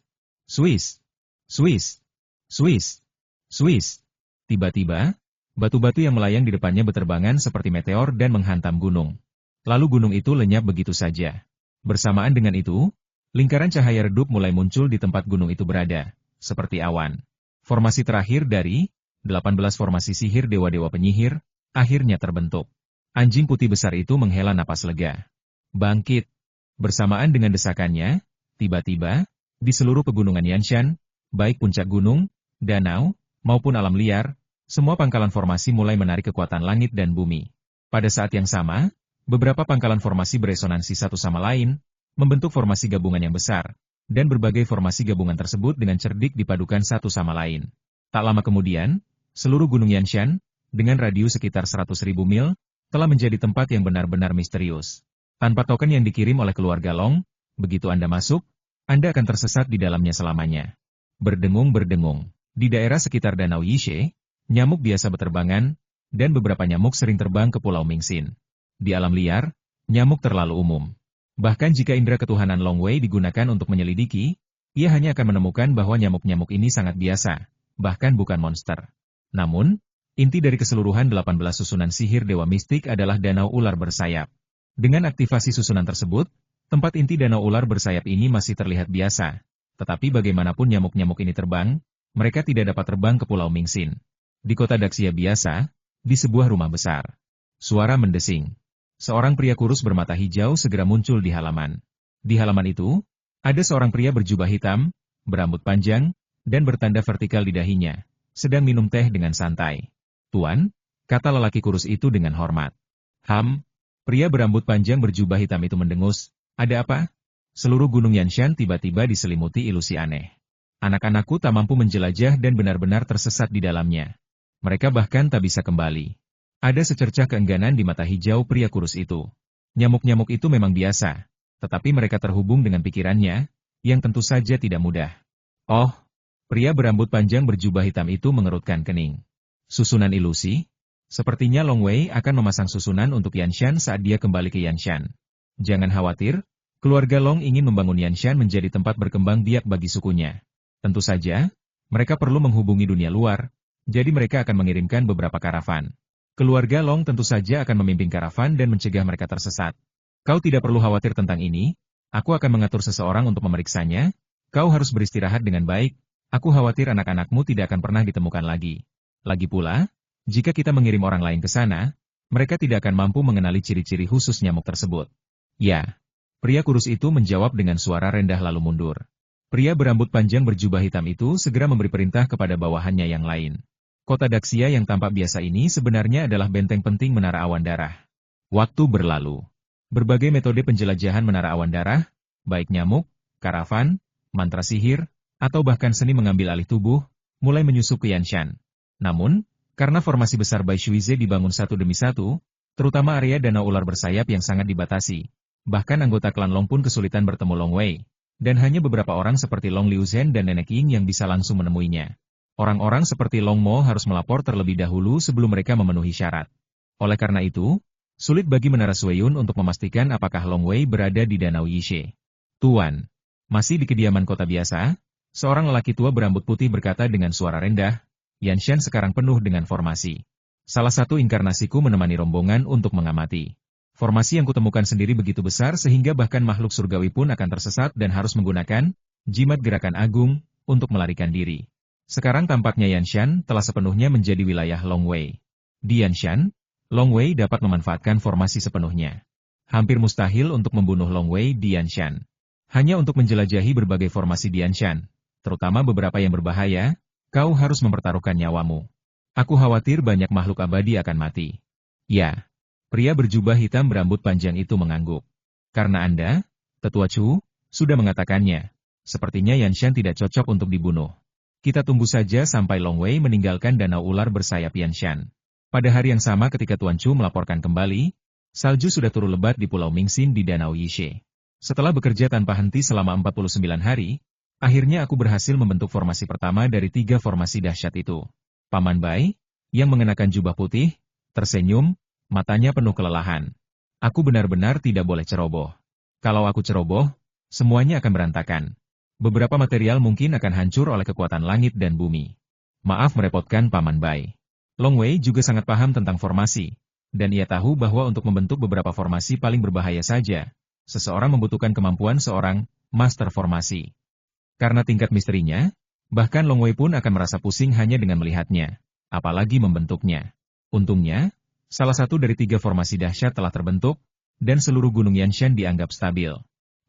Swiss! Swiss! Swiss! Swiss! Tiba-tiba, batu-batu yang melayang di depannya berterbangan seperti meteor dan menghantam gunung. Lalu gunung itu lenyap begitu saja. Bersamaan dengan itu, lingkaran cahaya redup mulai muncul di tempat gunung itu berada, seperti awan. Formasi terakhir dari 18 formasi sihir dewa-dewa penyihir, akhirnya terbentuk. Anjing putih besar itu menghela napas lega. Bangkit! Bersamaan dengan desakannya, tiba-tiba, di seluruh pegunungan Yanshan, baik puncak gunung, danau, maupun alam liar, semua pangkalan formasi mulai menarik kekuatan langit dan bumi. Pada saat yang sama, beberapa pangkalan formasi beresonansi satu sama lain, membentuk formasi gabungan yang besar, dan berbagai formasi gabungan tersebut dengan cerdik dipadukan satu sama lain. Tak lama kemudian, seluruh gunung Yanshan, dengan radius sekitar 100.000 mil, telah menjadi tempat yang benar-benar misterius. Tanpa token yang dikirim oleh keluarga Long, begitu Anda masuk, Anda akan tersesat di dalamnya selamanya. Berdengung-berdengung. Di daerah sekitar Danau Yishe, nyamuk biasa berterbangan, dan beberapa nyamuk sering terbang ke Pulau Mingxin. Di alam liar, nyamuk terlalu umum. Bahkan jika indera ketuhanan Long Wei digunakan untuk menyelidiki, ia hanya akan menemukan bahwa nyamuk-nyamuk ini sangat biasa, bahkan bukan monster. Namun, inti dari keseluruhan 18 susunan sihir dewa mistik adalah danau ular bersayap. Dengan aktivasi susunan tersebut, tempat inti danau ular bersayap ini masih terlihat biasa. Tetapi bagaimanapun nyamuk-nyamuk ini terbang, mereka tidak dapat terbang ke Pulau Mingxin. Di kota Daxia biasa, di sebuah rumah besar. Suara mendesing. Seorang pria kurus bermata hijau segera muncul di halaman. Di halaman itu, ada seorang pria berjubah hitam, berambut panjang, dan bertanda vertikal di dahinya, sedang minum teh dengan santai. Tuan, kata lelaki kurus itu dengan hormat. Pria berambut panjang berjubah hitam itu mendengus. Ada apa? Seluruh gunung Yanshan tiba-tiba diselimuti ilusi aneh. Anak-anakku tak mampu menjelajah dan benar-benar tersesat di dalamnya. Mereka bahkan tak bisa kembali. Ada secercah keengganan di mata hijau pria kurus itu. Nyamuk-nyamuk itu memang biasa, tetapi mereka terhubung dengan pikirannya, yang tentu saja tidak mudah. Oh, pria berambut panjang berjubah hitam itu mengerutkan kening. Susunan ilusi? Sepertinya Long Wei akan memasang susunan untuk Yanshan saat dia kembali ke Yanshan. Jangan khawatir, keluarga Long ingin membangun Yanshan menjadi tempat berkembang biak bagi sukunya. Tentu saja, mereka perlu menghubungi dunia luar, jadi mereka akan mengirimkan beberapa karavan. Keluarga Long tentu saja akan memimpin karavan dan mencegah mereka tersesat. Kau tidak perlu khawatir tentang ini, aku akan mengatur seseorang untuk memeriksanya, kau harus beristirahat dengan baik, aku khawatir anak-anakmu tidak akan pernah ditemukan lagi. Lagi pula, jika kita mengirim orang lain ke sana, mereka tidak akan mampu mengenali ciri-ciri khusus nyamuk tersebut. Ya, pria kurus itu menjawab dengan suara rendah lalu mundur. Pria berambut panjang berjubah hitam itu segera memberi perintah kepada bawahannya yang lain. Kota Daxia yang tampak biasa ini sebenarnya adalah benteng penting Menara Awan Darah. Waktu berlalu. Berbagai metode penjelajahan Menara Awan Darah, baik nyamuk, karavan, mantra sihir, atau bahkan seni mengambil alih tubuh, mulai menyusup ke Yanshan. Namun, karena formasi besar Bai Shuize dibangun satu demi satu, terutama area danau ular bersayap yang sangat dibatasi, bahkan anggota klan Long pun kesulitan bertemu Long Wei, dan hanya beberapa orang seperti Long Liu Zhen dan Nenek Ying yang bisa langsung menemuinya. Orang-orang seperti Long Mo harus melapor terlebih dahulu sebelum mereka memenuhi syarat. Oleh karena itu, sulit bagi Menara Suiyun untuk memastikan apakah Long Wei berada di Danau Yishe. Tuan, masih di kediaman kota biasa? Seorang lelaki tua berambut putih berkata dengan suara rendah, Yanshan sekarang penuh dengan formasi. Salah satu inkarnasiku menemani rombongan untuk mengamati. Formasi yang kutemukan sendiri begitu besar sehingga bahkan makhluk surgawi pun akan tersesat dan harus menggunakan jimat gerakan agung untuk melarikan diri. Sekarang tampaknya Yanshan telah sepenuhnya menjadi wilayah Long Wei. Di Yanshan, Long Wei dapat memanfaatkan formasi sepenuhnya. Hampir mustahil untuk membunuh Long Wei di Yanshan. Hanya untuk menjelajahi berbagai formasi di Yanshan, terutama beberapa yang berbahaya, kau harus mempertaruhkan nyawamu. Aku khawatir banyak makhluk abadi akan mati. Ya, pria berjubah hitam berambut panjang itu mengangguk. Karena Anda, Tetua Chu, sudah mengatakannya. Sepertinya Yanshan tidak cocok untuk dibunuh. Kita tunggu saja sampai Long Wei meninggalkan danau ular bersayap Yanshan. Pada hari yang sama ketika Tuan Chu melaporkan kembali, salju sudah turun lebat di Pulau Mingxin di Danau Yishe. Setelah bekerja tanpa henti selama 49 hari, akhirnya aku berhasil membentuk formasi pertama dari 3 formasi dahsyat itu. Paman Bai, yang mengenakan jubah putih, tersenyum, matanya penuh kelelahan. Aku benar-benar tidak boleh ceroboh. Kalau aku ceroboh, semuanya akan berantakan. Beberapa material mungkin akan hancur oleh kekuatan langit dan bumi. Maaf merepotkan Paman Bai. Long Wei juga sangat paham tentang formasi, dan ia tahu bahwa untuk membentuk beberapa formasi paling berbahaya saja, seseorang membutuhkan kemampuan seorang master formasi. Karena tingkat misterinya, bahkan Long Wei pun akan merasa pusing hanya dengan melihatnya, apalagi membentuknya. Untungnya, salah satu dari 3 formasi dahsyat telah terbentuk, dan seluruh gunung Yanshan dianggap stabil.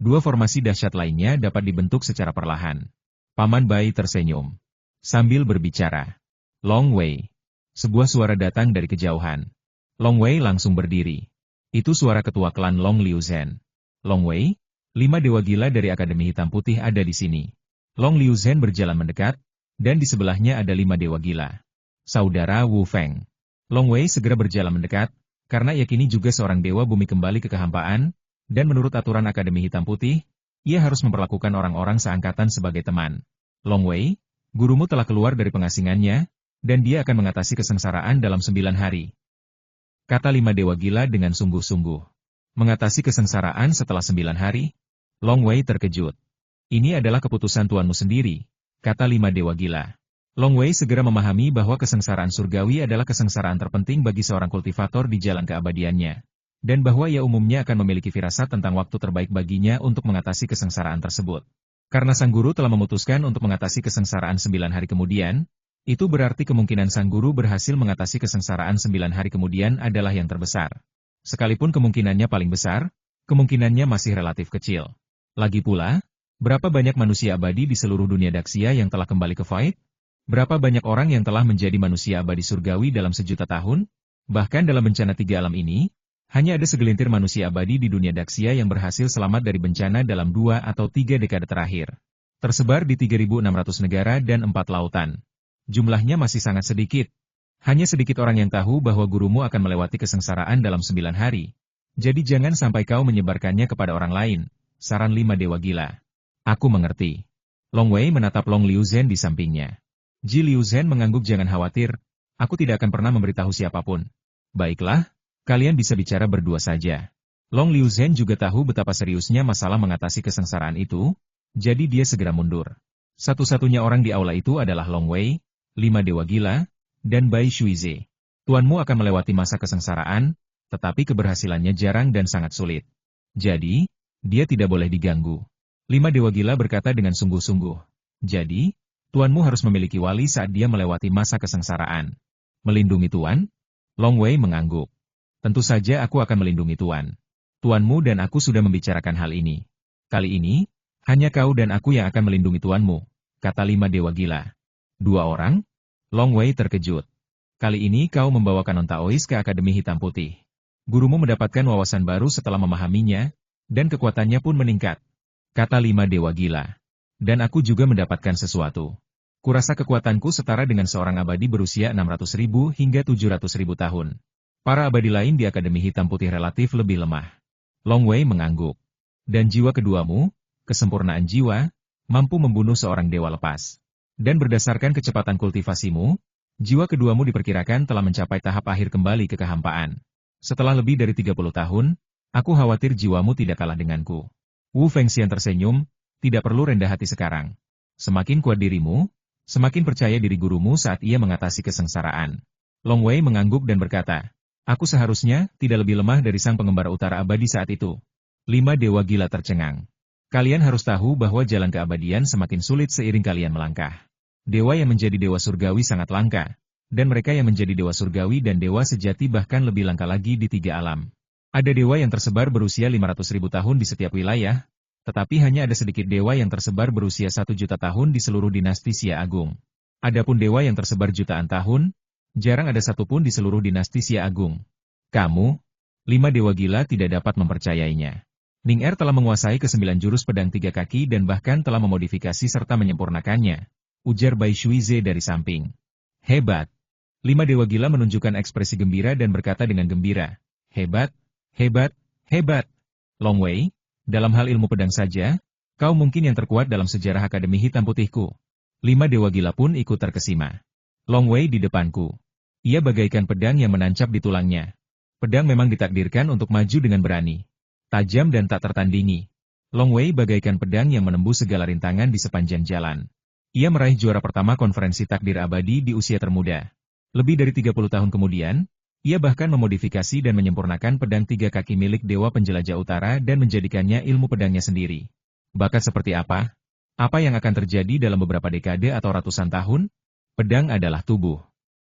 2 formasi dahsyat lainnya dapat dibentuk secara perlahan. Paman Bai tersenyum. Sambil berbicara. Long Wei. Sebuah suara datang dari kejauhan. Long Wei langsung berdiri. Itu suara ketua klan Long Liuzhen. Long Wei, 5 dewa gila dari Akademi Hitam Putih ada di sini. Long Liuzhen berjalan mendekat, dan di sebelahnya ada 5 dewa gila. Saudara Wu Feng. Long Wei segera berjalan mendekat, karena ia kini juga seorang dewa bumi kembali ke kehampaan, dan menurut aturan Akademi Hitam Putih, ia harus memperlakukan orang-orang seangkatan sebagai teman. Long Wei, gurumu telah keluar dari pengasingannya, dan dia akan mengatasi kesengsaraan dalam 9 hari. Kata 5 dewa gila dengan sungguh-sungguh. Mengatasi kesengsaraan setelah 9 hari? Long Wei terkejut. Ini adalah keputusan tuanmu sendiri, kata 5 dewa gila. Long Wei segera memahami bahwa kesengsaraan surgawi adalah kesengsaraan terpenting bagi seorang kultivator di jalan keabadiannya, dan bahwa ia umumnya akan memiliki firasat tentang waktu terbaik baginya untuk mengatasi kesengsaraan tersebut. Karena sang guru telah memutuskan untuk mengatasi kesengsaraan 9 hari kemudian, itu berarti kemungkinan sang guru berhasil mengatasi kesengsaraan 9 hari kemudian adalah yang terbesar. Sekalipun kemungkinannya paling besar, kemungkinannya masih relatif kecil. Lagi pula, berapa banyak manusia abadi di seluruh dunia Daxia yang telah kembali ke Void? Berapa banyak orang yang telah menjadi manusia abadi surgawi dalam sejuta tahun? Bahkan dalam bencana 3 alam ini, hanya ada segelintir manusia abadi di dunia Daxia yang berhasil selamat dari bencana dalam 2 atau 3 dekade terakhir. Tersebar di 3.600 negara dan 4 lautan. Jumlahnya masih sangat sedikit. Hanya sedikit orang yang tahu bahwa gurumu akan melewati kesengsaraan dalam 9 hari. Jadi jangan sampai kau menyebarkannya kepada orang lain, saran 5 dewa gila. Aku mengerti. Long Wei menatap Long Liuzhen di sampingnya. Ji Liuzhen mengangguk jangan khawatir, aku tidak akan pernah memberitahu siapapun. Baiklah, kalian bisa bicara berdua saja. Long Liuzhen juga tahu betapa seriusnya masalah mengatasi kesengsaraan itu, jadi dia segera mundur. Satu-satunya orang di aula itu adalah Long Wei, 5 dewa gila, dan Bai Shuize. Tuanmu akan melewati masa kesengsaraan, tetapi keberhasilannya jarang dan sangat sulit. Jadi, dia tidak boleh diganggu. 5 dewa gila berkata dengan sungguh-sungguh. Jadi, tuanmu harus memiliki wali saat dia melewati masa kesengsaraan. Melindungi tuan? Long Wei mengangguk. Tentu saja aku akan melindungi tuan. Tuanmu dan aku sudah membicarakan hal ini. Kali ini, hanya kau dan aku yang akan melindungi tuanmu, kata 5 dewa gila. 2 orang? Long Wei terkejut. Kali ini kau membawa kanon Taois ke Akademi Hitam Putih. Gurumu mendapatkan wawasan baru setelah memahaminya, dan kekuatannya pun meningkat. Kata 5 dewa gila. Dan aku juga mendapatkan sesuatu. Kurasa kekuatanku setara dengan seorang abadi berusia 600.000 hingga 700.000 tahun. Para abadi lain di Akademi Hitam Putih relatif lebih lemah. Long Wei mengangguk. Dan jiwa keduamu, kesempurnaan jiwa, mampu membunuh seorang dewa lepas. Dan berdasarkan kecepatan kultivasimu, jiwa keduamu diperkirakan telah mencapai tahap akhir kembali ke kehampaan. Setelah lebih dari 30 tahun, aku khawatir jiwamu tidak kalah denganku. Wu Fengxian tersenyum, tidak perlu rendah hati sekarang. Semakin kuat dirimu, semakin percaya diri gurumu saat ia mengatasi kesengsaraan. Long Wei mengangguk dan berkata, aku seharusnya tidak lebih lemah dari sang pengembara utara abadi saat itu. 5 dewa gila tercengang. Kalian harus tahu bahwa jalan keabadian semakin sulit seiring kalian melangkah. Dewa yang menjadi dewa surgawi sangat langka, dan mereka yang menjadi dewa surgawi dan dewa sejati bahkan lebih langka lagi di 3 alam. Ada dewa yang tersebar berusia 500.000 tahun di setiap wilayah, tetapi hanya ada sedikit dewa yang tersebar berusia 1 juta tahun di seluruh dinasti Xia Agung. Adapun dewa yang tersebar jutaan tahun, jarang ada satupun di seluruh dinasti Xia Agung. Kamu, 5 dewa gila tidak dapat mempercayainya. Ning Er telah menguasai ke-9 jurus pedang 3 kaki dan bahkan telah memodifikasi serta menyempurnakannya, ujar Bai Shuize dari samping. Hebat. 5 dewa gila menunjukkan ekspresi gembira dan berkata dengan gembira. Hebat, hebat, hebat. Long Wei, dalam hal ilmu pedang saja, kau mungkin yang terkuat dalam sejarah Akademi Hitam Putihku. 5 dewa gila pun ikut terkesima. Long Wei di depanku. Ia bagaikan pedang yang menancap di tulangnya. Pedang memang ditakdirkan untuk maju dengan berani. Tajam dan tak tertandingi. Long Wei bagaikan pedang yang menembus segala rintangan di sepanjang jalan. Ia meraih juara pertama konferensi takdir abadi di usia termuda. Lebih dari 30 tahun kemudian, ia bahkan memodifikasi dan menyempurnakan pedang 3 kaki milik Dewa Penjelajah Utara dan menjadikannya ilmu pedangnya sendiri. Bakat seperti apa? Apa yang akan terjadi dalam beberapa dekade atau ratusan tahun? Pedang adalah tubuh.